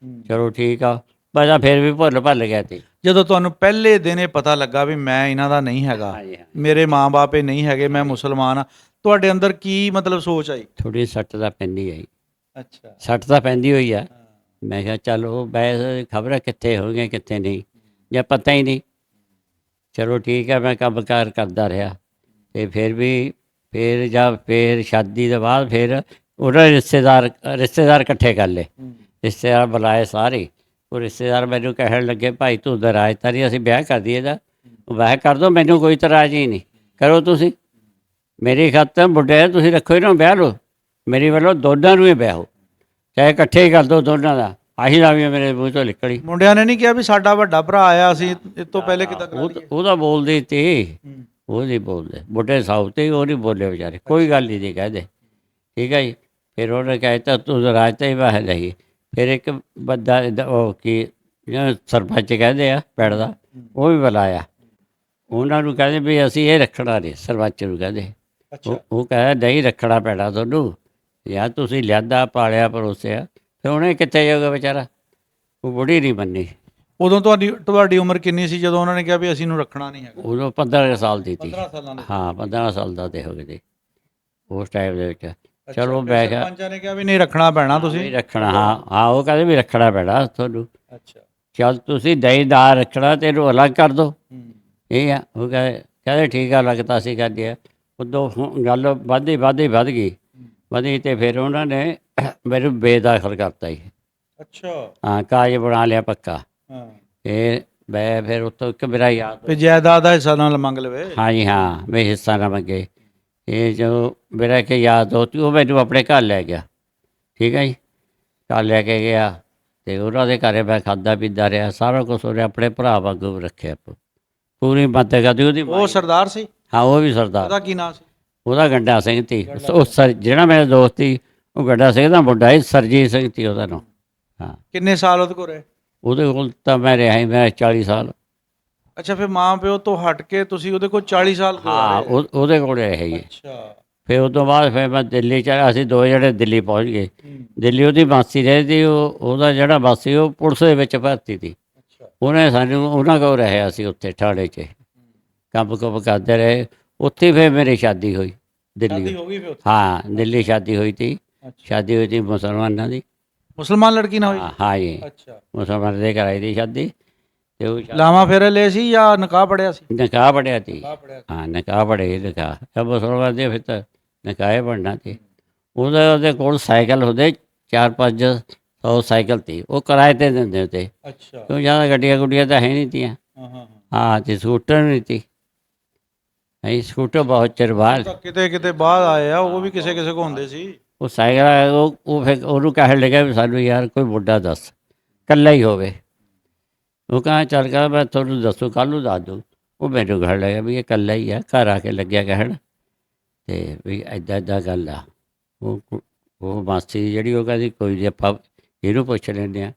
S2: ਚਲੋ ਠੀਕ ਆ, ਮੈਂ ਤਾਂ ਫਿਰ ਵੀ ਭੁੱਲ ਗਿਆ ਸੀ।
S1: ਜਦੋਂ ਤੁਹਾਨੂੰ ਪਹਿਲੇ ਦਿਨ ਇਹ ਪਤਾ ਲੱਗਾ ਵੀ ਮੈਂ ਇਹਨਾਂ ਦਾ ਨਹੀਂ ਹੈਗਾ, ਮੇਰੇ ਮਾਂ-ਬਾਪ ਇਹ ਨਹੀਂ ਹੈਗੇ, ਮੈਂ ਮੁਸਲਮਾਨ ਆ, ਤੁਹਾਡੇ ਅੰਦਰ ਕੀ ਮਤਲਬ ਸੋਚ ਆਈ?
S2: ਥੋੜੀ ਸੱਟ ਤਾਂ ਪੈਂਦੀ ਆਈ।
S1: ਅੱਛਾ।
S2: ਸੱਟ ਤਾਂ ਪੈਂਦੀ ਹੋਈ ਆ। ਮੈਂ ਕਿਹਾ ਚਲੋ ਵੈਸੇ ਖਬਰ ਕਿੱਥੇ ਹੋ ਗਏ ਕਿੱਥੇ ਨਹੀਂ, ਜਾਂ ਪਤਾ ਹੀ ਨਹੀਂ। ਚਲੋ ਠੀਕ ਹੈ, ਮੈਂ ਕੰਮਕਾਰ ਕਰਦਾ ਰਿਹਾ। ਅਤੇ ਫਿਰ ਸ਼ਾਦੀ ਤੋਂ ਬਾਅਦ ਫਿਰ ਉਹਨਾਂ ਰਿਸ਼ਤੇਦਾਰ ਇਕੱਠੇ ਕਰ ਲਏ। ਰਿਸ਼ਤੇਦਾਰ ਬੁਲਾਏ ਸਾਰੇ। ਉਹ ਰਿਸ਼ਤੇਦਾਰ ਮੈਨੂੰ ਕਹਿਣ ਲੱਗੇ, ਭਾਈ ਤੂੰ ਨਾਰਾਜ਼ ਤਾਂ ਨਹੀਂ, ਅਸੀਂ ਵਿਆਹ ਕਰ ਦਈਏ ਇਹਦਾ? ਵਿਆਹ ਕਰ ਦਿਓ, ਮੈਨੂੰ ਕੋਈ ਇਤਰਾਜ਼ ਹੀ ਨਹੀਂ, ਕਰੋ ਤੁਸੀਂ, ਮੇਰੀ ਖਾਤਰ ਮੁੰਡੇ ਤੁਸੀਂ ਰੱਖੋ, ਇਹਨਾਂ ਨੂੰ ਵਿਆਹ ਲਓ, ਮੇਰੀ ਵੱਲੋਂ ਦੋਨਾਂ ਨੂੰ ਹੀ ਵਿਆਹ ਹੋ, ਚਾਹੇ ਇਕੱਠੇ ਹੀ ਕਰ ਦਿਓ ਦੋਨਾਂ ਦਾ। ਆਹੀ ਦਾ ਵੀ ਮੇਰੇ ਮੂੰਹ ਤੋਂ ਨਿਕਲੀ।
S1: ਮੁੰਡਿਆਂ ਨੇ ਨਹੀਂ ਕਿਹਾ ਵੀ ਸਾਡਾ ਵੱਡਾ ਭਰਾ ਆਇਆ, ਅਸੀਂ ਇਸ ਤੋਂ ਪਹਿਲੇ ਕਿੱਦਾਂ ਕਰਾ ਲਈਏ?
S2: ਉਹਦਾ ਬੋਲਦੇ ਤੇ ਉਹ ਨਹੀਂ ਬੋਲਦੇ, ਬੁੱਢੇ ਸਾਊ ਤੇ ਉਹ ਨਹੀਂ ਬੋਲੇ ਵਿਚਾਰੇ, ਕੋਈ ਗੱਲ ਨਹੀਂ ਦੀ ਕਹਦੇ। ਠੀਕ ਹੈ ਜੀ। ਫਿਰ ਉਹਨੇ ਕਹਿਤਾ ਤੂੰ ਰਾਜ ਤਾਂ ਹੀ ਵਾਹ ਨਹੀਂ। ਫਿਰ ਇੱਕ ਬੰਦਾ ਉਹ ਕੀ ਸਰਪੰਚ ਕਹਿੰਦੇ ਆ ਪਿੰਡ ਦਾ, ਉਹ ਵੀ ਬੁਲਾਇਆ। ਉਹਨਾਂ ਨੂੰ ਕਹਿੰਦੇ ਵੀ ਅਸੀਂ ਇਹ ਰੱਖਣਾ ਨਹੀਂ, ਸਰਪੰਚ ਨੂੰ ਕਹਿੰਦੇ। ਉਹ ਕਹਿੰਦਾ ਨਹੀਂ, ਰੱਖਣਾ ਪੈਣਾ ਤੁਹਾਨੂੰ, ਯਾਰ ਤੁਸੀਂ ਲਿਆਂਦਾ ਪਾਲਿਆ ਪਰੋਸਿਆ। ਫਿਰ ਉਹਨੇ ਕਿੱਥੇ ਜਾਊਗਾ ਵਿਚਾਰਾ, ਉਹ ਬੁੜੀ ਨਹੀਂ ਮੰਨੀ।
S1: ਉਦੋਂ ਤੁਹਾਡੀ ਉਮਰ ਕਿੰਨੀ ਸੀ ਜਦੋਂ ਉਹਨਾਂ ਨੇ ਕਿਹਾ ਵੀ ਅਸੀਂ ਇਹਨੂੰ ਰੱਖਣਾ ਨਹੀਂ ਹੈਗਾ?
S2: ਉਦੋਂ 15 ਸਾਲ ਦੀ ਸੀ।
S1: 15 ਸਾਲਾਂ ਦੇ?
S2: ਹਾਂ, 15 ਸਾਲ ਦਾ ਤੇ ਹੋ ਗਏ ਸੀ ਉਸ ਟਾਈਮ ਦੇ ਵਿੱਚ। ਚਲੋ ਮੈਂ ਕਿਹਾ
S1: ਸਰਪੰਚਾਂ ਨੇ ਕਿਹਾ ਵੀ ਨਹੀਂ ਰੱਖਣਾ ਪੈਣਾ, ਤੁਸੀਂ
S2: ਰੱਖਣਾ। ਹਾਂ, ਉਹ ਕਹਿੰਦੇ ਵੀ ਰੱਖਣਾ ਪੈਣਾ ਤੁਹਾਨੂੰ।
S1: ਅੱਛਾ।
S2: ਚੱਲ ਤੁਸੀਂ ਦਈਦਾਰ ਰੱਖਣਾ ਤੇ ਇਹਨੂੰ ਅਲੱਗ ਕਰ ਦਿਓ। ਇਹ ਆ। ਉਹ ਕਹਿੰਦੇ ਠੀਕ ਆ, ਲੱਗਦਾ ਸੀ ਕਰਦੇ ਆ। ਉਦੋਂ ਗੱਲ ਵਧੀ ਤੇ ਫਿਰ ਉਹਨਾਂ ਨੇ ਮੈਨੂੰ ਬੇਦਾਖਲ ਕਰਤਾ ਜੀ।
S1: ਅੱਛਾ।
S2: ਹਾਂ, ਕਾਗਜ਼ ਬਣਾ ਲਿਆ ਪੱਕਾ।
S1: ਹਾਂ।
S2: ਇਹ ਮੈਂ ਫਿਰ ਉੱਥੋਂ ਇੱਕ ਮੇਰਾ ਯਾਦ
S1: ਵੀ ਜਾਇਦਾਦ ਦਾ ਹਿੱਸਾ ਨਾਲ ਮੰਗ ਲਵੇ।
S2: ਹਾਂ ਜੀ, ਹਾਂ, ਮੈਂ ਹਿੱਸਾ ਨਾ ਮੰਗੇ। ਇਹ ਜੋ ਮੇਰਾ ਇੱਕ ਯਾਦ ਦੋਸਤ, ਉਹ ਮੈਨੂੰ ਆਪਣੇ ਘਰ ਲੈ ਗਿਆ। ਠੀਕ ਹੈ ਜੀ। ਘਰ ਲੈ ਕੇ ਗਿਆ ਅਤੇ ਉਹਨਾਂ ਦੇ ਘਰ ਮੈਂ ਖਾਂਦਾ ਪੀਂਦਾ ਰਿਹਾ, ਸਾਰਾ ਕੁਛ ਉਹਨੇ ਆਪਣੇ ਭਰਾ ਵਾਂਗੂ ਰੱਖਿਆ, ਪੂਰੀ ਮਦਦ ਕਰਦੀ ਉਹਦੀ।
S1: ਉਹ ਸਰਦਾਰ ਸੀ?
S2: ਹਾਂ ਉਹ ਵੀ ਸਰਦਾਰ।
S1: ਉਹਦਾ ਕੀ ਨਾਂ ਸੀ?
S2: ਉਹਦਾ ਗੰਡਾ ਸਿੰਘ ਸੀ। ਉਹ ਜਿਹੜਾ ਮੇਰਾ ਦੋਸਤ ਸੀ ਉਹ ਗੰਡਾ ਸਿੰਘ ਦਾ ਮੁੰਡਾ ਸੀ, ਸਰਜੀਤ ਸਿੰਘ ਸੀ ਉਹਦਾ ਨਾਮ। ਹਾਂ
S1: ਕਿੰਨੇ ਸਾਲ ਉਹਦੇ ਕੋਲ ਰਹੇ?
S2: ਉਹਦੇ ਕੋਲ ਤਾਂ ਮੈਂ ਰਿਹਾ ਸੀ, ਮੈਂ 40 ਸਾਲ।
S1: ਅੱਛਾ, ਫਿਰ ਮਾਂ ਪਿਓ ਤੋਂ ਹਟ ਕੇ ਤੁਸੀਂ ਉਹਦੇ ਕੋਲ 40 ਸਾਲ
S2: ਹਾਂ
S1: ਗੁਜ਼ਾਰੇ?
S2: ਉਹਦੇ ਕੋਲ ਰਿਹਾ ਸੀ।
S1: ਅੱਛਾ।
S2: ਫਿਰ ਉਸ ਤੋਂ ਬਾਅਦ ਫਿਰ ਮੈਂ ਦਿੱਲੀ ਅਸੀਂ ਦੋ ਜਿਹੜੇ ਦਿੱਲੀ ਪਹੁੰਚ ਗਏ। ਦਿੱਲੀ ਉਹਦੀ ਮਾਸੀ ਰਹੀ, ਉਹਦਾ ਜਿਹੜਾ ਮਾਸੀ ਉਹ ਪੁਲਿਸ ਦੇ ਵਿੱਚ ਭਰਤੀ ਸੀ।
S1: ਅੱਛਾ।
S2: ਉਹਨੇ ਸਾਨੂੰ ਉਹਨਾਂ ਕੋਲ ਰਹਿਆ ਸੀ ਉੱਥੇ ਠਾੜੇ 'ਚ, ਕੰਮ ਕੁਮ ਕਰਦੇ ਰਹੇ ਉੱਥੇ। ਫਿਰ ਮੇਰੀ ਸ਼ਾਦੀ ਹੋਈ ਦਿੱਲੀ।
S1: ਸ਼ਾਦੀ ਹੋ ਗਈ ਫਿਰ ਉੱਥੇ?
S2: ਹਾਂ ਦਿੱਲੀ ਸ਼ਾਦੀ ਹੋਈ ਸੀ।
S1: ਅੱਛਾ।
S2: ਸ਼ਾਦੀ ਹੋਈ ਸੀ ਮੁਸਲਮਾਨਾਂ ਦੀ।
S1: ਮੁਸਲਮਾਨ ਲੜਕੀ ਨਾਲ ਹੋਈ?
S2: ਹਾਂ ਜੀ,
S1: ਅੱਛਾ।
S2: ਮੁਸਲਮਾਨ ਦੇ ਕਰਾਈ ਦੀ ਸ਼ਾਦੀ। ਤੇ ਉਹ
S1: ਲਾਵਾਂ ਫੇਰੇ ਲਏ ਸੀ ਜਾਂ ਨਿਕਾਹ ਪੜਿਆ ਸੀ?
S2: ਨਿਕਾਹ ਪੜਿਆ ਸੀ।
S1: ਨਿਕਾਹ ਪੜਿਆ ਸੀ।
S2: ਹਾਂ ਨਿਕਾਹ ਪੜ੍ਹੇ ਨਿਕਾਹ ਜਦ ਮੁਸਲਮਾਨ ਦੇ ਫਿਰ ਤਾਂ ਨਿਕਾਹ ਹੀ ਬਣਨਾ ਸੀ। ਉਹਦੇ ਕੋਲ ਸਾਈਕਲ ਹੁੰਦੇ 4-500 ਸਾਈਕਲ ਸੀ, ਉਹ ਕਿਰਾਏ 'ਤੇ ਦਿੰਦੇ ਤੇ।
S1: ਅੱਛਾ।
S2: ਕਿਉਂ ਜ਼ਿਆਦਾ ਗੱਡੀਆਂ ਗੁੱਡੀਆਂ ਤਾਂ ਹੈ ਨਹੀਂ ਤੀਆਂ।
S1: ਹਾਂ ਹਾਂ।
S2: ਹਾਂ ਤੇ ਸਕੂਟਰ ਨਹੀਂ ਸੀ। ਨਹੀਂ ਸਕੂਟਰ ਬਹੁਤ ਚਿਰ ਬਾਅਦ
S1: ਕਿਤੇ ਕਿਤੇ ਬਾਅਦ ਆਏ ਆ, ਉਹ ਵੀ ਕਿਸੇ ਕਿਸੇ ਕੋ ਹੁੰਦੇ ਸੀ।
S2: ਉਹ ਸਾਈਕਲ ਉਹ ਫਿਰ ਉਹਨੂੰ ਕਹਿਣ ਲੱਗਾ ਵੀ ਸਾਨੂੰ ਯਾਰ ਕੋਈ ਮੁੰਡਾ ਦੱਸ, ਇਕੱਲਾ ਹੀ ਹੋਵੇ। ਉਹ ਕਹਾਂ ਚੱਲ ਕਰ ਮੈਂ ਤੁਹਾਨੂੰ ਦੱਸੂ, ਕੱਲ੍ਹ ਨੂੰ ਦੱਸ ਦੂੰ। ਉਹ ਮੈਨੂੰ ਕਹਿਣ ਲੱਗਾ ਵੀ ਇਹ ਇਕੱਲਾ ਹੀ ਆ, ਘਰ ਆ ਕੇ ਲੱਗਿਆ ਕਹਿਣ ਤੇ ਵੀ ਇੱਦਾਂ ਇੱਦਾਂ ਗੱਲ ਆ। ਉਹ ਮਾਸੀ ਜਿਹੜੀ ਉਹ ਕਹਿੰਦੀ ਕੋਈ ਨਹੀਂ ਆਪਾਂ ਇਹਨੂੰ ਪੁੱਛ ਲੈਂਦੇ ਹਾਂ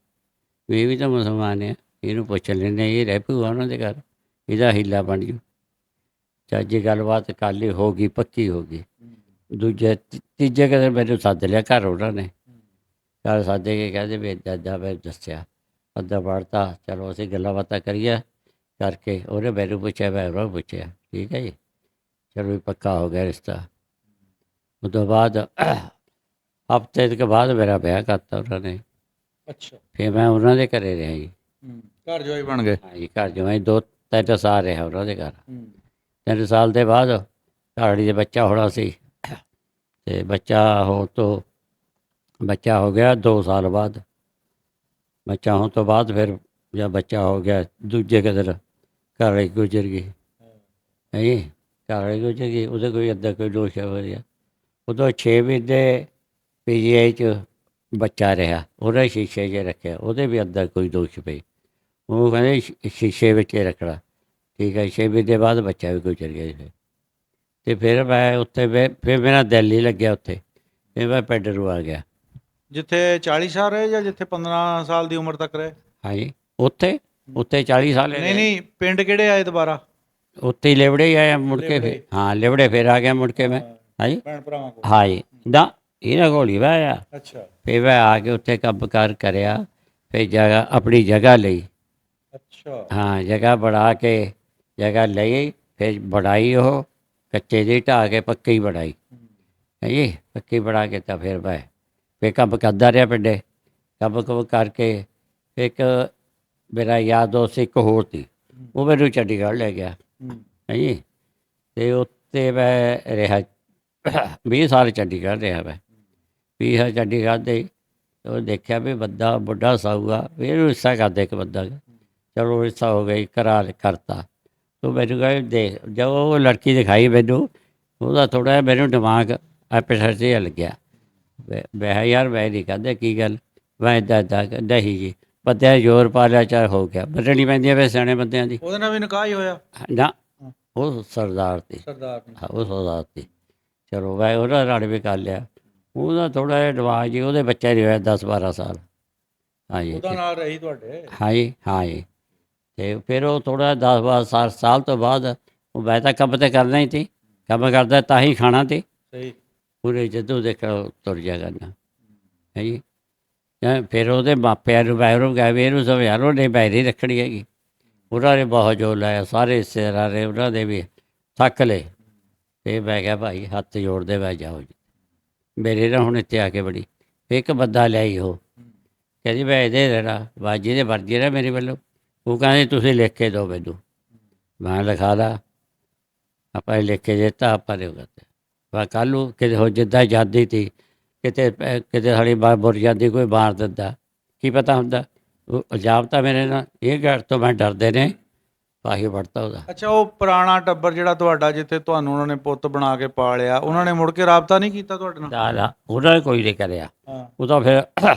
S2: ਵੀ ਇਹ ਵੀ ਤਾਂ ਮੁਸਲਮਾਨ ਆ, ਇਹਨੂੰ ਪੁੱਛ ਲੈਂਦੇ ਹਾਂ, ਇਹ ਰਹਿ ਪਊਗਾ ਉਹਨਾਂ ਦੇ ਘਰ, ਇਹਦਾ ਹੀਲਾ ਬਣ ਜੂ। ਚੱਜ ਗੱਲਬਾਤ ਕਰ ਲਈ, ਹੋ ਗਈ ਪੱਕੀ ਹੋ ਗਈ। ਦੂਜੇ ਤੀਜੇ ਕਦੇ ਮੈਨੂੰ ਸੱਦ ਲਿਆ ਘਰ ਉਹਨਾਂ ਨੇ। ਘਰ ਸੱਦ ਕੇ ਕਹਿੰਦੇ ਵੀ ਇੱਦਾਂ ਇੱਦਾਂ ਮੈਂ ਦੱਸਿਆ, ਅੱਧਾ ਪੜ੍ਹਤਾ। ਚਲੋ ਅਸੀਂ ਗੱਲਾਂ ਬਾਤਾਂ ਕਰੀਏ ਕਰਕੇ ਉਹਨੇ ਮੈਨੂੰ ਪੁੱਛਿਆ, ਮੈਂ ਉਹਨਾਂ ਨੂੰ ਪੁੱਛਿਆ। ਠੀਕ ਹੈ ਜੀ, ਚਲੋ ਵੀ ਪੱਕਾ ਹੋ ਗਿਆ ਰਿਸ਼ਤਾ। ਉਸ ਤੋਂ ਬਾਅਦ ਹਫ਼ਤੇ ਕੇ ਬਾਅਦ ਮੇਰਾ ਵਿਆਹ ਕਰਤਾ ਉਹਨਾਂ ਨੇ।
S1: ਅੱਛਾ।
S2: ਫਿਰ ਮੈਂ ਉਹਨਾਂ ਦੇ ਘਰੇ ਰਿਹਾ ਜੀ।
S1: ਘਰ ਜਵਾਈ ਬਣ ਗਏ?
S2: ਹਾਂਜੀ ਘਰ ਜਵਾਈ 2-3 ਸਾਲ ਰਿਹਾ ਉਹਨਾਂ ਦੇ ਘਰ। 3 ਸਾਲ ਦੇ ਬਾਅਦ ਘਾੜੀ ਦੇ ਬੱਚਾ ਹੋਣਾ ਸੀ ਅਤੇ ਬੱਚਾ ਹੋ ਗਿਆ 2 ਸਾਲ ਬਾਅਦ। ਬੱਚਾ ਹੋਣ ਤੋਂ ਬਾਅਦ ਫਿਰ ਜਦ ਬੱਚਾ ਹੋ ਗਿਆ ਦੂਜੇ ਕੁ ਦਿਨ ਘਰ ਵਾਲੀ ਗੁਜ਼ਰ ਗਈ। ਹੈ ਜੀ, ਘਰ ਵਾਲੀ ਗੁਜ਼ਰ ਗਈ। ਉਹਦੇ ਕੋਈ ਅੱਧਾ ਕੋਈ ਦੋਸ਼ ਹੋ ਗਿਆ। ਉਦੋਂ 6 ਮਹੀਨੇ PGI 'ਚ ਬੱਚਾ ਰਿਹਾ, ਉਹਨੇ ਸ਼ੀਸ਼ੇ 'ਚ ਰੱਖਿਆ, ਉਹਦੇ ਵੀ ਅੱਧਾ ਕੋਈ ਦੋਸ਼ ਪਈ। ਉਹ ਕਹਿੰਦੇ ਸ਼ੀਸ਼ੇ ਵਿੱਚ ਹੀ ਰੱਖਣਾ। ਠੀਕ ਹੈ, 6 ਮਹੀਨੇ ਬਾਅਦ ਬੱਚਾ ਵੀ ਗੁਜ਼ਰ ਗਿਆ ਜੀ। ਅਤੇ ਫਿਰ ਮੈਂ ਉੱਥੇ ਫਿਰ ਮੇਰਾ ਦਿਲ ਹੀ ਲੱਗਿਆ ਉੱਥੇ, ਫਿਰ ਮੈਂ ਪਿੰਡ ਨੂੰ ਆ ਗਿਆ।
S1: ਜਿੱਥੇ 40 ਸਾਲ ਰਹੇ ਜਾਂ ਜਿੱਥੇ 15 ਸਾਲ ਦੀ ਉਮਰ ਤੱਕ ਰਹੇ?
S2: ਹਾਂਜੀ ਉੱਥੇ 40 ਸਾਲ
S1: ਨਹੀਂ ਨਹੀਂ, ਪਿੰਡ ਕਿਹੜੇ ਆਏ ਦੁਬਾਰਾ?
S2: ਉੱਥੇ ਹੀ ਲਿਬੜੇ ਹੀ ਆਇਆ ਮੁੜ ਕੇ। ਫਿਰ ਹਾਂ ਲਿਬੜੇ ਫਿਰ ਆ ਗਿਆ ਮੁੜ ਕੇ ਮੈਂ। ਹਾਂਜੀ
S1: ਭੈਣ ਭਰਾਵਾਂ ਕੋਲ?
S2: ਹਾਂਜੀ ਨਾ ਇਹਨਾਂ ਕੋਲ ਹੀ ਆਇਆ।
S1: ਅੱਛਾ।
S2: ਫਿਰ ਮੈਂ ਆ ਕੇ ਉੱਥੇ ਕੰਮ ਕਾਰ ਕਰਿਆ। ਫਿਰ ਜਗ੍ਹਾ ਆਪਣੀ ਜਗ੍ਹਾ ਲਈ।
S1: ਅੱਛਾ।
S2: ਹਾਂ ਜਗ੍ਹਾ ਬਣਾ ਕੇ ਜਗ੍ਹਾ ਲਈ, ਫਿਰ ਬਣਾਈ ਉਹ ਕੱਚੇ ਦੀ ਢਾਹ ਕੇ ਪੱਕੀ ਬਣਾਈ। ਹੈ ਜੀ, ਪੱਕੀ ਬਣਾ ਕੇ ਤਾਂ ਫਿਰ ਮੈਂ ਫਿਰ ਕੰਮ ਕਰਦਾ ਰਿਹਾ ਪਿੰਡੇ। ਕੰਮ ਕੁਮ ਕਰਕੇ ਇੱਕ ਮੇਰਾ ਯਾਰ ਦੋਸਤ ਇੱਕ ਹੋਰ ਸੀ, ਉਹ ਮੈਨੂੰ ਚੰਡੀਗੜ੍ਹ ਲੈ ਗਿਆ। ਹੈ ਜੀ, ਅਤੇ ਉੱਥੇ ਮੈਂ ਰਿਹਾ 20 ਸਾਲ ਚੰਡੀਗੜ੍ਹ ਰਿਹਾ ਮੈਂ। 20 ਸਾਲ ਚੰਡੀਗੜ੍ਹ ਦੇ ਉਹ ਦੇਖਿਆ ਵੀ ਬੰਦਾ ਬੁੱਢਾ ਸਾਊਗਾ, ਵੀ ਇਹਨੂੰ ਹਿੱਸਾ ਕਰਦੇ ਇੱਕ ਬੰਦਾ। ਚਲੋ ਹਿੱਸਾ ਹੋ ਗਈ ਕਰਤਾ। ਤੋ ਮੈਨੂੰ ਕਹੇ ਦੇਖ, ਜਦ ਉਹ ਲੜਕੀ ਦਿਖਾਈ ਮੈਨੂੰ, ਉਹਦਾ ਥੋੜ੍ਹਾ ਜਿਹਾ ਮੈਨੂੰ ਦਿਮਾਗ ਐਪੇਟਾਈਟ ਜਿਹਾ ਲੱਗਿਆ। ਮੈਂ ਯਾਰ ਮੈਂ ਨਹੀਂ ਕਹਿੰਦਾ ਕੀ ਗੱਲ, ਮੈਂ ਇੱਦਾਂ ਨਹੀਂ ਜੀ, ਬੰਦਿਆਂ ਜ਼ੋਰ ਪਾ ਲਿਆ ਚਾਹੇ ਹੋ ਗਿਆ, ਮੰਨਣੀ ਪੈਂਦੀਆਂ ਵੈਸੇ ਸਿਆਣੇ ਬੰਦਿਆਂ ਦੀ।
S1: ਉਹਦੇ ਨਾਲ ਵੀ ਨਿਕਾਹ ਹੀ ਹੋਇਆ?
S2: ਨਾ ਉਹ ਸਰਦਾਰ ਸੀ।
S1: ਸਰਦਾਰ?
S2: ਹਾਂ ਉਹ ਸਰਦਾਰ ਸੀ। ਚਲੋ ਮੈਂ ਉਹਦਾ ਨਾਲ ਵੀ ਕਰ ਲਿਆ। ਉਹਦਾ ਥੋੜ੍ਹਾ ਜਿਹਾ ਦਿਮਾਗ ਜੀ, ਉਹਦੇ ਬੱਚਾ ਨਹੀਂ ਹੋਇਆ 10-12 ਸਾਲ। ਹਾਂਜੀ
S1: ਉਹਦਾ ਨਾਲ ਰਹੀ ਤੁਹਾਡੇ?
S2: ਹਾਂਜੀ ਹਾਂਜੀ। ਅਤੇ ਫਿਰ ਉਹ ਥੋੜ੍ਹਾ 10-12 ਸਾਲ ਤੋਂ ਬਾਅਦ ਉਹ ਮੈਂ ਤਾਂ ਕੰਮ ਤਾਂ ਕਰਨਾ ਹੀ ਸੀ, ਕੰਮ ਕਰਦਾ ਤਾਂ ਹੀ ਖਾਣਾ ਸੀ।
S1: ਸਹੀ।
S2: ਪੂਰੇ ਜਦੋਂ ਦੇਖੋ ਤੁਰ ਜਾ ਕਰਨਾ। ਹੈ ਜੀ, ਫਿਰ ਉਹਦੇ ਮਾਪਿਆਂ ਨੂੰ ਮੈਂ ਉਹਨੂੰ ਕਿਹਾ ਵੀ ਇਹਨੂੰ ਸਮਝਾ ਲਓ, ਨਹੀਂ ਮੈਂ ਨਹੀਂ ਰੱਖਣੀ ਹੈਗੀ। ਉਹਨਾਂ ਨੇ ਬਹੁਤ ਜ਼ੋਰ ਲਾਇਆ, ਸਾਰੇ ਰਿਸ਼ਤੇਦਾਰਾਂ ਨੇ ਉਹਨਾਂ ਦੇ ਵੀ ਥੱਕ ਲਏ। ਅਤੇ ਮੈਂ ਕਿਹਾ ਭਾਈ ਹੱਥ ਜੋੜਦੇ ਮੈਂ ਜਾਓ ਜੀ। ਮੇਰੇ ਨਾਲ ਹੁਣ ਇੱਥੇ ਆ ਕੇ ਬੜੀ ਇੱਕ ਬੰਦਾ ਲਿਆਈ, ਉਹ ਕਹਿੰਦੀ ਮੈਂ ਇਹਦੇ ਰਹਿਣਾ ਬਾਜੀ ਦੇ ਮਰਜ਼ੀ ਨਾ ਮੇਰੇ ਵੱਲੋਂ। ਉਹ ਕਹਿੰਦੇ ਤੁਸੀਂ ਲਿਖ ਕੇ ਦਿਓ ਮੈਨੂੰ। ਮੈਂ ਲਿਖਾ ਲਾ, ਆਪਾਂ ਲਿਖ ਕੇ ਦਿੱਤਾ, ਆਪਾਂ ਨੇ ਉਹ ਕਰਦੇ। ਮੈਂ ਕੱਲ੍ਹ ਨੂੰ ਕਿਤੇ ਹੋ ਜਿੱਦਾਂ ਜਾਂਦੀ ਸੀ ਕਿਤੇ ਸਾਡੀ ਬੁਰ ਜਾਂਦੀ, ਕੋਈ ਮਾਰ ਦਿੰਦਾ, ਕੀ ਪਤਾ ਹੁੰਦਾ। ਉਹ ਇਲਜ਼ਾਮ ਤਾਂ ਮੇਰੇ ਨਾਲ ਇਹ ਗੱਲ ਤੋਂ ਮੈਂ ਡਰਦੇ ਨੇ ਪਾਹੀ ਵੜਤਾ ਉਹਦਾ।
S1: ਅੱਛਾ, ਉਹ ਪੁਰਾਣਾ ਟੱਬਰ ਜਿਹੜਾ ਤੁਹਾਡਾ, ਜਿੱਥੇ ਤੁਹਾਨੂੰ ਉਹਨਾਂ ਨੇ ਪੁੱਤ ਬਣਾ ਕੇ ਪਾਲਿਆ, ਉਹਨਾਂ ਨੇ ਮੁੜ ਕੇ ਰਾਬਤਾ ਨਹੀਂ ਕੀਤਾ ਤੁਹਾਡੇ ਨਾਲ?
S2: ਨਾ ਉਹਨਾਂ ਨੇ ਕੋਈ ਨਹੀਂ ਕਰਿਆ।
S1: ਹਾਂ।
S2: ਉਹ ਤਾਂ ਫਿਰ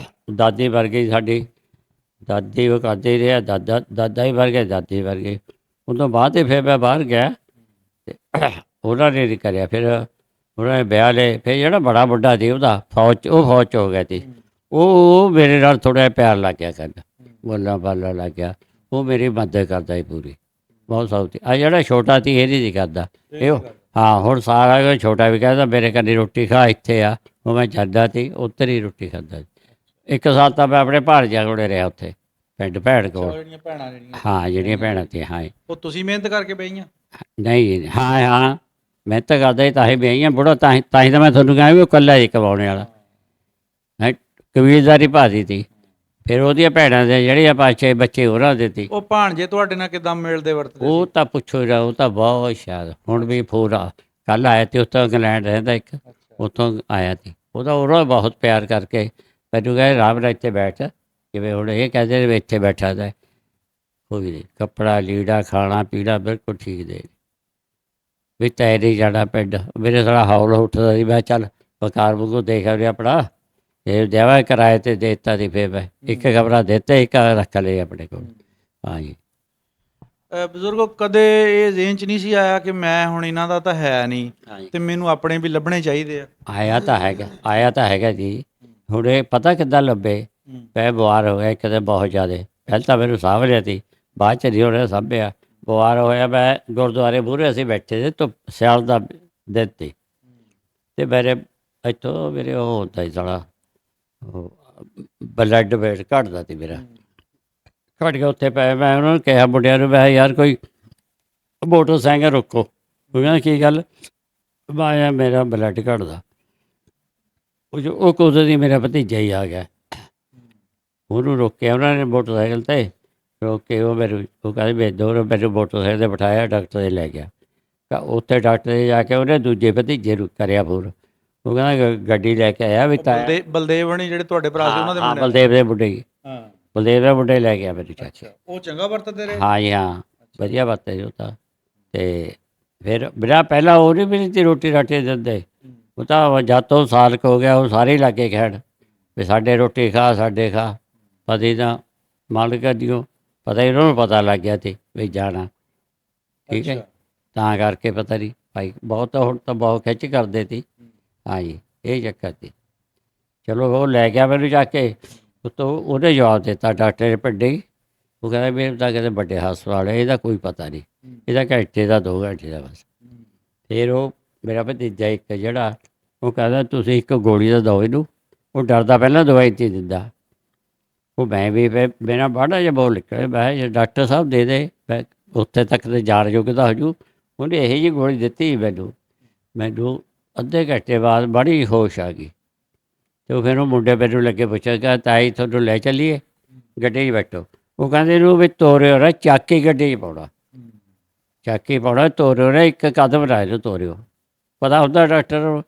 S2: ਦਾਦੀ ਵਰਗੀ ਸਾਡੀ ਦਾਦੀ ਉਹ ਕਰਦੇ ਹੀ ਰਿਹਾ, ਦਾਦਾ ਹੀ ਵਰਗੇ ਦਾਦੀ ਵਰਗੇ। ਉਹ ਤੋਂ ਬਾਅਦ ਹੀ ਫਿਰ ਮੈਂ ਬਾਹਰ ਗਿਆ ਅਤੇ ਉਹਨਾਂ ਨੇ ਨਹੀਂ ਕਰਿਆ। ਫਿਰ ਉਹਨਾਂ ਨੇ ਵਿਆਹ ਲਏ। ਫਿਰ ਜਿਹੜਾ ਬੜਾ ਵੱਡਾ ਸੀ ਉਹਦਾ ਫੌਜ 'ਚ, ਉਹ ਫੌਜ 'ਚ ਹੋ ਗਿਆ ਸੀ। ਉਹ ਮੇਰੇ ਨਾਲ ਥੋੜ੍ਹਾ ਜਿਹਾ ਪਿਆਰ ਲੱਗ ਗਿਆ ਕਰਨ, ਬੋਲਣ ਬਾਲਣ ਲੱਗ ਗਿਆ। ਉਹ ਮੇਰੀ ਮਦਦ ਕਰਦਾ ਸੀ ਪੂਰੀ, ਬਹੁਤ ਸੌਖੀ। ਆ ਜਿਹੜਾ ਛੋਟਾ ਸੀ ਇਹ ਨਹੀਂ ਕਰਦਾ ਇਹ। ਹਾਂ ਹੁਣ ਸਾਰਾ ਕੁਝ ਛੋਟਾ ਵੀ ਕਹਿੰਦਾ ਮੇਰੇ ਘਰ ਰੋਟੀ ਖਾ, ਇੱਥੇ ਆ। ਉਹ ਮੈਂ ਜਾਂਦਾ ਸੀ ਉੱਧਰ ਹੀ ਰੋਟੀ ਖਾਂਦਾ ਸੀ। 1 ਸਾਲ ਤਾਂ ਮੈਂ ਆਪਣੇ ਭਾਣਜਿਆਂ ਕੋਲ ਰਿਹਾ ਉੱਥੇ, ਪਿੰਡ ਭੈਣ ਕੋਲ।
S1: ਜਿਹੜੀਆਂ ਭੈਣਾਂ ਜਿਹੜੀਆਂ
S2: ਹਾਂ ਜਿਹੜੀਆਂ ਭੈਣਾਂ ਤੇ, ਹਾਂ
S1: ਉਹ ਤੁਸੀਂ ਮਿਹਨਤ ਕਰਕੇ ਬਈਆਂ?
S2: ਨਹੀਂ, ਹਾਂ ਹਾਂ ਮਿਹਨਤ ਕਰਦਾ ਸੀ ਤਾਂ ਹੀ ਵਿਆਹੀਆਂ ਬੁੜਾ, ਤਾਂ ਹੀ ਤਾਂ ਮੈਂ ਤੁਹਾਨੂੰ ਕਿਹਾ ਵੀ ਉਹ ਇਕੱਲਾ ਹੀ ਕਮਾਉਣੇ ਵਾਲਾ ਹੈ। ਕਬੀਲਦਾਰੀ ਭਾਦੀ ਤੀ। ਫਿਰ ਉਹਦੀਆਂ ਭੈਣਾਂ ਦੇ ਜਿਹੜੇ 5-6 ਬੱਚੇ ਉਹਨਾਂ ਦੇ ਤੀ।
S1: ਉਹ ਭਾਣਜੇ ਤੁਹਾਡੇ ਨਾਲ ਕਿੱਦਾਂ ਮਿਲਦੇ ਵਰਤਦੇ?
S2: ਉਹ ਤਾਂ ਪੁੱਛੋ ਹੀ ਨਾ, ਉਹ ਤਾਂ ਬਹੁਤ ਸ਼ਾਇਦ ਹੁਣ ਵੀ ਪੂਰਾ। ਕੱਲ੍ਹ ਆਇਆ ਤੇ ਉੱਥੋਂ ਇੰਗਲੈਂਡ ਰਹਿੰਦਾ ਇੱਕ, ਉੱਥੋਂ ਆਇਆ ਸੀ। ਉਹਦਾ ਉਹਨਾਂ ਬਹੁਤ ਪਿਆਰ ਕਰਕੇ ਮੈਨੂੰ ਕਹੇ ਆਰਾਮ ਨਾਲ ਇੱਥੇ ਬੈਠ, ਜਿਵੇਂ ਹੁਣ ਇਹ ਕਹਿੰਦੇ ਨੇ ਵੀ ਇੱਥੇ ਬੈਠਾ ਦਾ ਕੋਈ ਨਹੀਂ। ਕੱਪੜਾ ਲੀੜਾ ਖਾਣਾ ਪੀਣਾ ਬਿਲਕੁਲ ਠੀਕ ਦੇ ਵੀ। ਤੈ ਨਹੀਂ ਜਾਣਾ ਪਿੰਡ। ਮੇਰੇ ਸਾਰਾ ਹੌਲ ਉੱਠਦਾ ਸੀ। ਮੈਂ ਚੱਲ ਬਕਾਰ ਵਾਂਗੂ ਦੇਖ ਰਿਹਾ ਆਪਣਾ, ਇਹ ਦੇਵਾ ਕਿਰਾਏ 'ਤੇ ਦੇ ਦਿੱਤਾ ਸੀ। ਫਿਰ ਮੈਂ ਇੱਕ ਕਮਰਾ ਦਿੱਤੇ, ਇੱਕ ਰੱਖ ਲਏ ਆਪਣੇ ਕੋਲ। ਹਾਂਜੀ
S1: ਬਜ਼ੁਰਗੋ, ਕਦੇ ਇਹ ਜ਼ਿਹਨ 'ਚ ਨਹੀਂ ਸੀ ਆਇਆ ਕਿ ਮੈਂ ਹੁਣ ਇਹਨਾਂ ਦਾ ਤਾਂ ਹੈ ਨਹੀਂ ਤੇ ਮੈਨੂੰ ਆਪਣੇ ਵੀ ਲੱਭਣੇ ਚਾਹੀਦੇ ਆ?
S2: ਆਇਆ ਤਾਂ ਹੈਗਾ, ਆਇਆ ਤਾਂ ਹੈਗਾ ਜੀ। ਹੁਣ ਇਹ ਪਤਾ ਕਿੱਦਾਂ ਲੱਭੇ? ਮੈਂ ਬਿਮਾਰ ਹੋ ਗਿਆ ਇੱਕ ਦਿਨ ਬਹੁਤ ਜ਼ਿਆਦਾ। ਪਹਿਲਾਂ ਤਾਂ ਮੈਨੂੰ ਸਾਂਭ ਲਿਆ ਸੀ, ਬਾਅਦ 'ਚ ਨਹੀਂ ਉਹਨੇ ਸਾਂਭਿਆ। ਬਿਮਾਰ ਹੋਇਆ ਮੈਂ, ਗੁਰਦੁਆਰੇ ਮੂਹਰੇ ਅਸੀਂ ਬੈਠੇ ਸੀ ਧੁੱਪ, ਸਿਆਲ ਦਾ ਦਿਨ ਸੀ। ਅਤੇ ਮੇਰੇ ਇੱਥੋਂ ਮੇਰੇ ਉਹ ਹੁੰਦਾ ਸੀ ਸਾਲਾ ਬਲੱਡ ਵੇਟ ਘਟਦਾ ਸੀ ਮੇਰਾ। ਘਟ ਗਿਆ ਉੱਥੇ ਪਏ। ਮੈਂ ਉਹਨਾਂ ਨੂੰ ਕਿਹਾ ਮੁੰਡਿਆਂ ਨੂੰ, ਮੈਂ ਯਾਰ ਕੋਈ ਮੋਟਰਸਾਈਕਲ ਰੋਕੋ। ਉਹ ਕਹਿੰਦਾ ਕੀ ਗੱਲ? ਮੈਂ ਮੇਰਾ ਬਲੱਡ ਘਟਦਾ। ਉਹ ਕੁਦਰਤੀ ਦੀ ਮੇਰਾ ਭਤੀਜਾ ਹੀ ਆ ਗਿਆ। ਉਹਨੂੰ ਰੋਕਿਆ ਉਹਨਾਂ ਨੇ ਮੋਟਰਸਾਈਕਲ 'ਤੇ, ਰੋਕ ਕੇ ਉਹ ਮੈਨੂੰ ਉਹ ਕਹਿੰਦੇ ਭੇਜੋ। ਮੈਨੂੰ ਮੋਟਰਸਾਈਕਲ 'ਤੇ ਬਿਠਾਇਆ, ਡਾਕਟਰ ਦੇ ਲੈ ਗਿਆ। ਉੱਥੇ ਡਾਕਟਰ ਦੇ ਜਾ ਕੇ ਉਹਨੇ ਦੂਜੇ ਭਤੀਜੇ ਨੂੰ ਕਰਿਆ ਫੋਨ। ਉਹ ਕਹਿੰਦਾ ਗੱਡੀ ਲੈ ਕੇ ਆਇਆ ਵੀ ਤਾਂ
S1: ਬਲਦੇਵ ਹਣੀ ਜਿਹੜੇ ਤੁਹਾਡੇ ਭਰਾ ਸੀ ਉਹਨਾਂ ਦੇ ਮੁੰਡੇ?
S2: ਬਲਦੇਵ ਦੇ ਮੁੰਡੇ ਹੀ।
S1: ਹਾਂ
S2: ਬਲਦੇਵ ਦੇ ਮੁੰਡੇ ਲੈ ਗਿਆ ਮੇਰੇ ਚਾਚੇ।
S1: ਉਹ ਚੰਗਾ ਵਰਤਦੇ ਰਹੇ?
S2: ਹਾਂ ਜੀ ਹਾਂ, ਵਧੀਆ ਵਰਤੇ ਜੀ ਉਹ ਤਾਂ। ਅਤੇ ਫਿਰ ਮੇਰਾ ਪਹਿਲਾਂ ਉਹ ਨਹੀਂ ਵੀ ਨਹੀਂ ਰੋਟੀ ਰਾਟੀ ਦਿੰਦੇ। ਉਹ ਤਾਂ ਜਦ ਤੋਂ ਸਾਲ ਕੁ ਹੋ ਗਿਆ ਉਹ ਸਾਰੇ ਹੀ ਲਾਗੇ ਖੈੜ ਵੀ ਸਾਡੇ ਰੋਟੀ ਖਾ, ਸਾਡੇ ਖਾ। ਪਤੀ ਤਾਂ ਮਾਲਕ ਦਿਓ ਪਤਾ ਹੀ ਉਹਨਾਂ ਨੂੰ ਪਤਾ ਲੱਗ ਗਿਆ ਸੀ ਵੀ ਜਾਣਾ। ਠੀਕ ਹੈ, ਤਾਂ ਕਰਕੇ ਪਤਾ ਨਹੀਂ ਭਾਈ ਬਹੁਤ ਹੁਣ ਤਾਂ ਬਹੁਤ ਖਿੱਚ ਕਰਦੇ ਸੀ। ਹਾਂਜੀ ਇਹ ਚੱਕਰ ਸੀ। ਚਲੋ ਉਹ ਲੈ ਗਿਆ ਮੈਨੂੰ ਜਾ ਕੇ। ਉੱਤੋਂ ਉਹਨੇ ਜਵਾਬ ਦਿੱਤਾ ਡਾਕਟਰ ਨੇ ਪਿੰਡੇ ਹੀ। ਉਹ ਕਹਿੰਦਾ ਮੇਰੇ ਤਾਂ ਕਹਿੰਦੇ ਵੱਡੇ ਹਸਪਤਾਲ ਹੈ, ਇਹਦਾ ਕੋਈ ਪਤਾ ਨਹੀਂ, ਇਹਦਾ ਘੰਟੇ ਦਾ 2 ਘੰਟੇ ਦਾ ਬਸ। ਫਿਰ ਉਹ ਮੇਰਾ ਭਤੀਜਾ ਇੱਕ ਜਿਹੜਾ, ਉਹ ਕਹਿੰਦਾ ਤੁਸੀਂ ਇੱਕ ਗੋਲੀ ਦਾ ਦਿਓ ਇਹਨੂੰ। ਉਹ ਡਰਦਾ ਪਹਿਲਾਂ ਦਵਾਈ ਨਹੀਂ ਦਿੰਦਾ। ਉਹ ਮੈਂ ਵੀ ਫਿਰ ਮੇਰਾ ਬਾੜਾ ਜਿਹਾ ਬੋਲ ਨਿਕਲਿਆ। ਮੈਂ ਡਾਕਟਰ ਸਾਹਿਬ ਦੇ ਦੇ, ਮੈਂ ਉੱਥੇ ਤੱਕ ਤਾਂ ਜਾਣ ਜੋਗਾ ਹੋ ਜੂ। ਉਹਨੇ ਇਹੋ ਜਿਹੀ ਗੋਲੀ ਦਿੱਤੀ ਮੈਨੂੰ ਅੱਧੇ ਘੰਟੇ ਬਾਅਦ ਬੜੀ ਹੋਸ਼ ਆ ਗਈ। ਅਤੇ ਉਹ ਫਿਰ ਉਹ ਮੁੰਡੇ ਮੈਨੂੰ ਲੱਗੇ ਪੁੱਛਿਆ ਕਿ ਤਾਈ ਤੁਹਾਨੂੰ ਲੈ ਚੱਲੀਏ, ਗੱਡੀ 'ਚ ਬੈਠੋ। ਉਹ ਕਹਿੰਦੇ ਇਹਨੂੰ ਵੀ ਤੋਰਿਓ ਨਾ, ਚੱਕ ਕੇ ਗੱਡੀ 'ਚ ਪਾਉਣਾ, ਚੱਕ ਕੇ ਪਾਉਣਾ, ਤੋਰਿਓ ਨਾ, ਇੱਕ ਕਦਮ ਨਾ ਇਹਨੂੰ ਤੋਰਿਓ। ਪਤਾ ਹੁੰਦਾ ਡਾਕਟਰ ਨੂੰ।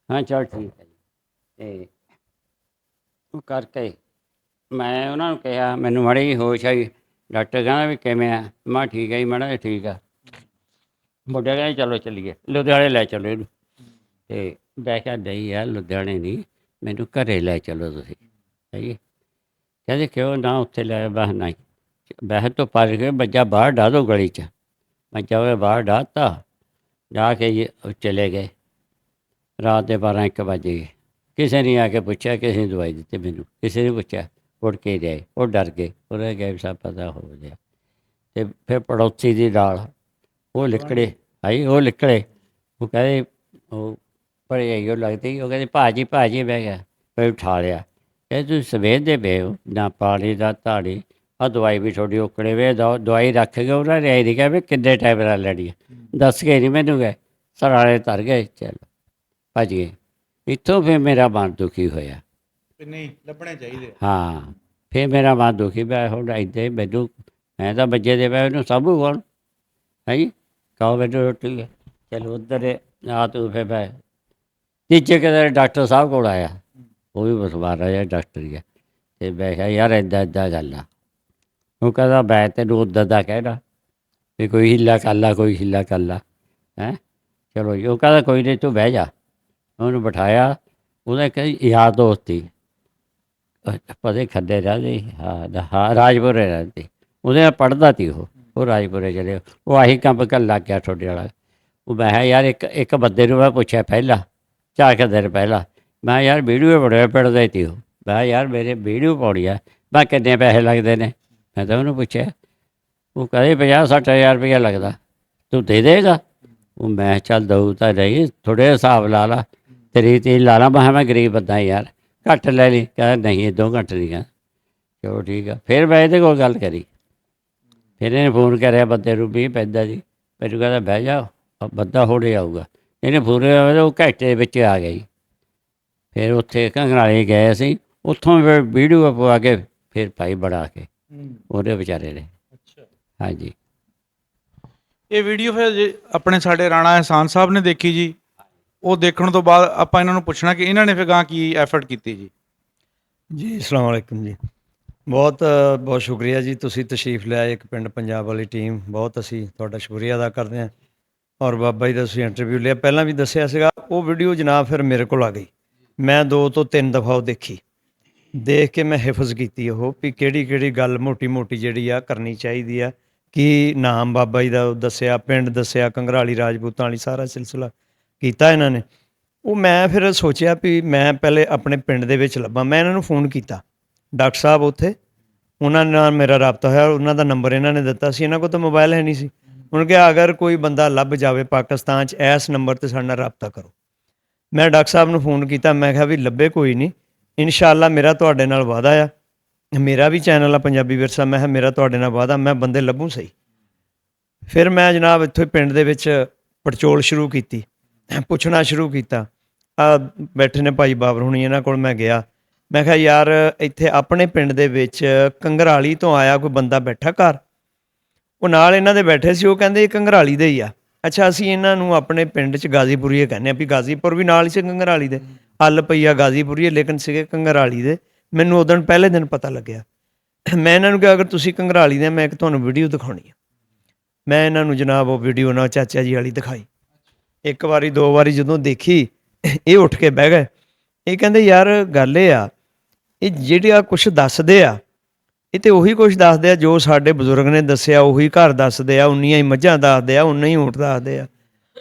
S2: ਹਾਂ ਚੱਲ ਠੀਕ ਹੈ ਜੀ। ਅਤੇ ਉਹ ਕਰਕੇ ਮੈਂ ਉਹਨਾਂ ਨੂੰ ਕਿਹਾ, ਮੈਨੂੰ ਮਾੜੀ ਜਿਹੀ ਹੋਸ਼ ਆਈ। ਡਾਕਟਰ ਕਹਿੰਦਾ ਵੀ ਕਿਵੇਂ ਆ? ਮੈਂ ਠੀਕ ਹੈ ਜੀ ਮਾੜਾ ਜਿਹਾ ਠੀਕ ਆ। ਮੁੰਡੇ ਕਹਿੰਦੇ ਚਲੋ ਚੱਲੀਏ, ਲੁਧਿਆਣੇ ਲੈ ਚੱਲੋ ਇਹਨੂੰ। ਅਤੇ ਮੈਂ ਕਿਹਾ ਨਹੀਂ ਯਾਰ ਲੁਧਿਆਣੇ ਨਹੀਂ, ਮੈਨੂੰ ਘਰ ਲੈ ਚੱਲੋ ਤੁਸੀਂ। ਹੈ ਜੀ, ਕਹਿੰਦੇ ਕਿਉਂ ਨਾ ਉੱਥੇ ਲੈ? ਬਸ ਨਹੀਂ, ਬਹਿ ਤੋਂ ਪਰ ਕੇ ਬੱਚਾ ਬਾਹਰ ਡਾਹ ਦਿਓ ਗਲੀ 'ਚ। ਬੱਚਾ ਉਹ ਬਾਹਰ ਡਾਹਤਾ, ਜਾ ਕੇ ਜੀ ਚਲੇ ਗਏ। ਰਾਤ ਦੇ 12-1 ਵਜੇ ਗਏ। ਕਿਸੇ ਨੇ ਆ ਕੇ ਪੁੱਛਿਆ, ਕਿਸੇ ਨੇ ਦਵਾਈ ਦਿੱਤੀ ਮੈਨੂੰ, ਕਿਸੇ ਨੇ ਪੁੱਛਿਆ। ਉੱਠ ਕੇ ਰਹੇ, ਉਹ ਡਰ ਗਏ। ਉਹਨੇ ਕਿਹਾ ਸਭ ਪਤਾ ਹੋ ਗਿਆ। ਅਤੇ ਫਿਰ ਪੜੋਸੀ ਦੀ ਨਾਲ ਉਹ ਨਿਕਲੇ। ਹਾਈ ਉਹ ਨਿਕਲੇ। ਉਹ ਕਹਿੰਦੇ ਉਹ ਭਰਜਾਈ ਉਹ ਲੱਗਦੀ। ਉਹ ਕਹਿੰਦੇ ਭਾਜੀ ਬਹਿ ਗਿਆ। ਫਿਰ ਉਠਾ ਲਿਆ। ਕਹਿੰਦੇ ਤੁਸੀਂ ਸਵੇਰ ਦੇ ਪਏ ਹੋ, ਨਾ ਪਾਣੀ ਦਾ ਧਾਣੀ, ਆਹ ਦਵਾਈ ਵੀ ਤੁਹਾਡੀ ਓਕੜੇ ਵੇ ਦਵਾਈ ਰੱਖ ਗਏ। ਉਹਨਾਂ ਨੇ ਇਹ ਨਹੀਂ ਕਿਹਾ ਵੀ ਕਿੰਨੇ ਟਾਈਮ ਨਾਲ ਲੈਣੀ ਹੈ, ਦੱਸ ਕੇ ਨਹੀਂ ਮੈਨੂੰ ਗਏ। ਸਰਾਣੇ ਧਰ ਗਏ, ਚਲੋ ਭੱਜ ਗਏ। ਇੱਥੋਂ ਫਿਰ ਮੇਰਾ ਮਨ ਦੁਖੀ ਹੋਇਆ।
S1: ਨਹੀਂ ਲੱਭਣੇ ਚਾਹੀਦੇ।
S2: ਹਾਂ ਫਿਰ ਮੇਰਾ ਮਨ ਦੁਖੀ ਪਿਆ। ਹੁਣ ਇੱਦਾਂ ਮੈਨੂੰ ਮੈਂ ਤਾਂ ਬੱਜੇ ਦੇ ਪਿਆ, ਇਹਨੂੰ ਸਭ ਕੌਣ ਹੈ ਜੀ, ਖਾਓ ਮੈਨੂੰ ਰੋਟੀ ਹੈ। ਚਲੋ ਉੱਧਰ ਆ ਤੂੰ ਫਿਰ ਮੈਂ ਤੀਜੇ ਕਿਤੇ ਡਾਕਟਰ ਸਾਹਿਬ ਕੋਲ ਆਇਆ। ਉਹ ਵੀ ਬਸਵਾਰਾ ਜਿਹਾ ਡਾਕਟਰ ਹੀ ਹੈ। ਅਤੇ ਮੈਂ ਕਿਹਾ ਯਾਰ ਇੱਦਾਂ ਗੱਲ ਆ। ਉਹ ਕਹਿੰਦਾ ਮੈਂ ਤੈਨੂੰ ਉੱਧਰ ਦਾ ਕਹਿਣਾ ਵੀ ਕੋਈ ਹੀਲਾ ਕਰ ਲਾ, ਕੋਈ ਹੀਲਾ ਕਰ ਲਾ ਹੈਂ। ਚਲੋ ਜੀ, ਉਹ ਕਹਿੰਦਾ ਕੋਈ ਨਹੀਂ ਤੂੰ ਬਹਿ ਜਾ। ਉਹਨੂੰ ਬਿਠਾਇਆ। ਉਹਦਾ ਇੱਕ ਯਾਰ ਦੋਸਤ ਸੀ, ਪਤਾ ਖੱਡੇ ਰਹਿੰਦੇ। ਹਾਂ ਰਾਜਪੁਰੇ ਰਹਿੰਦੇ। ਉਹਦੇ ਨਾਲ ਪੜ੍ਹਦਾ ਸੀ ਉਹ ਰਾਜਪੁਰੇ ਚਲੇ। ਉਹ ਆਹੀ ਕੰਮ ਕਰਨ ਲੱਗ ਗਿਆ ਤੁਹਾਡੇ ਵਾਲਾ। ਉਹ ਮੈਂ ਕਿਹਾ ਯਾਰ ਇੱਕ ਬੰਦੇ ਨੂੰ ਮੈਂ ਪੁੱਛਿਆ ਪਹਿਲਾਂ 4 ਦਿਨ ਪਹਿਲਾਂ, ਮੈਂ ਕਿਹਾ ਯਾਰ ਵੀਡੀਓ ਬੜੇ ਪਿੰਡ ਤੀ ਉਹ, ਮੈਂ ਕਿਹਾ ਯਾਰ ਮੇਰੇ ਵੀਡੀਓ ਪਾਉਣੀ ਆ, ਮੈਂ ਕਿੰਨੇ ਪੈਸੇ ਲੱਗਦੇ ਨੇ, ਮੈਂ ਤਾਂ ਉਹਨੂੰ ਪੁੱਛਿਆ। ਉਹ ਕਹਿੰਦੇ 50-60 ਹਜ਼ਾਰ ਰੁਪਇਆ ਲੱਗਦਾ, ਤੂੰ ਦੇ ਦੇਗਾ? ਉਹ ਮੈਂ ਚੱਲ ਦਊ ਤਾਂ ਨਹੀਂ, ਥੋੜ੍ਹੇ ਹਿਸਾਬ ਲਾ ਲਾ, ਤੇਰੀ ਤੀਨ ਲਾ ਲਾ। ਮੈਂ ਕਿਹਾ ਮੈਂ ਗਰੀਬ ਬੰਦਾ ਯਾਰ, ਘੱਟ ਲੈ ਲਈ। ਕਹਿੰਦਾ ਨਹੀਂ 2 ਘੱਟ ਨਹੀਂ। ਕਹਿੰਦਾ ਚਲੋ ਠੀਕ ਆ। ਫਿਰ ਮੈਂ ਇਹਦੇ ਕੋਲ ਗੱਲ ਕਰੀ, ਫਿਰ ਇਹਨੇ ਫੋਨ ਕਰਿਆ ਬੰਦੇ ਨੂੰ ਵੀ ਪੈਂਦਾ ਜੀ, ਮੈਨੂੰ ਕਹਿੰਦਾ ਬਹਿ ਜਾ, ਬੰਦਾ ਹੁਣੇ ਆਊਗਾ। ਇਹਨੇ ਫੋਨ ਉਹ ਘੰਟੇ ਦੇ ਵਿੱਚ ਆ ਗਿਆ ਜੀ। ਫਿਰ ਉੱਥੇ ਘੰਗਰਾਲੇ ਗਏ ਅਸੀਂ, ਉੱਥੋਂ ਫਿਰ ਵੀਡੀਓ ਪਵਾ ਕੇ ਫਿਰ ਭਾਈ ਬਣਾ ਕੇ ਉਹਦੇ ਵਿਚਾਰੇ ਨੇ।
S1: ਅੱਛਾ,
S2: ਹਾਂਜੀ।
S1: ਇਹ ਵੀਡੀਓ ਫਿਰ ਆਪਣੇ ਸਾਡੇ ਰਾਣਾ ਅਹਿਸਾਨ ਸਾਹਿਬ ਨੇ ਦੇਖੀ ਜੀ। ਉਹ ਦੇਖਣ ਤੋਂ ਬਾਅਦ ਆਪਾਂ ਇਹਨਾਂ ਨੂੰ ਪੁੱਛਣਾ ਕਿ ਇਹਨਾਂ ਨੇ ਫਿਰ ਗਾਂ ਕੀ ਐਫਰਟ ਕੀਤੀ ਜੀ।
S3: ਜੀ ਅਸਲਾਮ ਵਾਲੇਕੁਮ ਜੀ, ਬਹੁਤ ਬਹੁਤ ਸ਼ੁਕਰੀਆ ਜੀ, ਤੁਸੀਂ ਤਸ਼ਰੀਫ ਲਿਆਏ ਇੱਕ ਪਿੰਡ ਪੰਜਾਬ ਵਾਲੀ ਟੀਮ, ਬਹੁਤ ਅਸੀਂ ਤੁਹਾਡਾ ਸ਼ੁਕਰੀਆ ਅਦਾ ਕਰਦੇ ਹਾਂ। ਔਰ ਬਾਬਾ ਜੀ ਦਾ ਤੁਸੀਂ ਇੰਟਰਵਿਊ ਲਿਆ, ਪਹਿਲਾਂ ਵੀ ਦੱਸਿਆ ਸੀਗਾ। ਉਹ ਵੀਡੀਓ ਜਨਾਬ ਫਿਰ ਮੇਰੇ ਕੋਲ ਆ ਗਈ, ਮੈਂ 2 ਤੋਂ 3 ਦਫਾ ਉਹ ਦੇਖੀ, ਦੇਖ ਕੇ ਮੈਂ ਹਿਫਜ਼ ਕੀਤੀ ਉਹ ਵੀ ਕਿਹੜੀ ਗੱਲ ਮੋਟੀ ਮੋਟੀ ਜਿਹੜੀ ਆ ਕਰਨੀ ਚਾਹੀਦੀ ਆ। ਕੀ ਨਾਮ ਬਾਬਾ ਜੀ ਦਾ ਦੱਸਿਆ, ਪਿੰਡ ਦੱਸਿਆ, ਘੰਗਰਾਲੀ ਰਾਜਪੂਤਾਂ ਵਾਲੀ ਸਾਰਾ ਸਿਲਸਿਲਾ ਕੀਤਾ ਇਹਨਾਂ ਨੇ। ਉਹ ਮੈਂ ਫਿਰ ਸੋਚਿਆ ਵੀ ਮੈਂ ਪਹਿਲੇ ਆਪਣੇ ਪਿੰਡ ਦੇ ਵਿੱਚ ਲੱਭਾਂ। ਮੈਂ ਇਹਨਾਂ ਨੂੰ ਫੋਨ ਕੀਤਾ, ਡਾਕਟਰ ਸਾਹਿਬ ਉੱਥੇ, ਉਹਨਾਂ ਨਾਲ ਮੇਰਾ ਰਾਬਤਾ ਹੋਇਆ, ਉਹਨਾਂ ਦਾ ਨੰਬਰ ਇਹਨਾਂ ਨੇ ਦਿੱਤਾ ਸੀ। ਇਹਨਾਂ ਕੋਲ ਤਾਂ ਮੋਬਾਈਲ ਹੈ ਨਹੀਂ ਸੀ। ਉਹਨਾਂ ਕਿਹਾ ਅਗਰ ਕੋਈ ਬੰਦਾ ਲੱਭ ਜਾਵੇ ਪਾਕਿਸਤਾਨ 'ਚ, ਇਸ ਨੰਬਰ 'ਤੇ ਸਾਡੇ ਨਾਲ ਰਾਬਤਾ ਕਰੋ। ਮੈਂ ਡਾਕਟਰ ਸਾਹਿਬ ਨੂੰ ਫੋਨ ਕੀਤਾ, ਮੈਂ ਕਿਹਾ ਵੀ ਲੱਭੇ ਕੋਈ ਨਹੀਂ, ਇਨਸ਼ਾਅੱਲਾ ਮੇਰਾ ਤੁਹਾਡੇ ਨਾਲ ਵਾਅਦਾ ਆ, ਮੇਰਾ ਵੀ ਚੈਨਲ ਆ ਪੰਜਾਬੀ ਵਿਰਸਾ, ਮੈਂ ਕਿਹਾ ਮੇਰਾ ਤੁਹਾਡੇ ਨਾਲ ਵਾਅਦਾ, ਮੈਂ ਬੰਦੇ ਲੱਭੂ ਸਹੀ। ਫਿਰ ਮੈਂ ਜਨਾਬ ਇੱਥੇ ਪਿੰਡ ਦੇ ਵਿੱਚ ਪੜਚੋਲ ਸ਼ੁਰੂ ਕੀਤੀ, ਪੁੱਛਣਾ ਸ਼ੁਰੂ ਕੀਤਾ। ਆ ਬੈਠੇ ਨੇ ਭਾਈ ਬਾਬਰ ਹੁਣੀ, ਇਹਨਾਂ ਕੋਲ ਮੈਂ ਗਿਆ। ਮੈਂ ਕਿਹਾ ਯਾਰ ਇੱਥੇ ਆਪਣੇ ਪਿੰਡ ਦੇ ਵਿੱਚ ਘੰਗਰਾਲੀ ਤੋਂ ਆਇਆ ਕੋਈ ਬੰਦਾ ਬੈਠਾ ਘਰ? ਉਹ ਨਾਲ ਇਹਨਾਂ ਦੇ ਬੈਠੇ ਸੀ, ਉਹ ਕਹਿੰਦੇ ਇਹ ਘੰਗਰਾਲੀ ਦੇ ਹੀ ਆ। ਅੱਛਾ, ਅਸੀਂ ਇਹਨਾਂ ਨੂੰ ਆਪਣੇ ਪਿੰਡ 'ਚ ਗਾਜ਼ੀਪੁਰੀਏ ਕਹਿੰਦੇ ਆ, ਵੀ ਗਾਜ਼ੀਪੁਰ ਵੀ ਨਾਲ ਹੀ ਸੀ ਘੰਗਰਾਲੀ ਦੇ, ਹੱਲ ਪਈ ਆ ਗਾਜ਼ੀਪੁਰੀਏ, ਲੇਕਿਨ ਸੀਗੇ ਘੰਗਰਾਲੀ ਦੇ। ਮੈਨੂੰ ਉਦੋਂ ਪਹਿਲੇ ਦਿਨ ਪਤਾ ਲੱਗਿਆ। ਮੈਂ ਇਹਨਾਂ ਨੂੰ ਕਿਹਾ ਅਗਰ ਤੁਸੀਂ ਘੰਗਰਾਲੀ ਦੇ, ਮੈਂ ਇੱਕ ਤੁਹਾਨੂੰ ਵੀਡੀਓ ਦਿਖਾਉਣੀ ਆ। ਮੈਂ ਇਹਨਾਂ ਨੂੰ ਜਨਾਬ ਉਹ ਵੀਡੀਓ ਨਾਲ ਚਾਚਾ ਜੀ ਵਾਲੀ ਦਿਖਾਈ। 1 ਵਾਰੀ 2 ਵਾਰੀ ਜਦੋਂ ਦੇਖੀ, ਇਹ ਉੱਠ ਕੇ ਬਹਿ ਗਏ। ਇਹ ਕਹਿੰਦੇ ਯਾਰ ਗੱਲ ਇਹ ਆ, ਇਹ ਜਿਹੜਾ ਕੁਛ ਦੱਸਦੇ ਆ, ਇਹ ਤਾਂ ਉਹੀ ਕੁਛ ਦੱਸਦੇ ਆ ਜੋ ਸਾਡੇ ਬਜ਼ੁਰਗ ਨੇ ਦੱਸਿਆ, ਉਹੀ ਘਰ ਦੱਸਦੇ ਆ, ਉਨੀਆਂ ਹੀ ਮੱਝਾਂ ਦੱਸਦੇ ਆ, ਉਨੇ ਹੀ ਊਂਠ ਦੱਸਦੇ ਆ,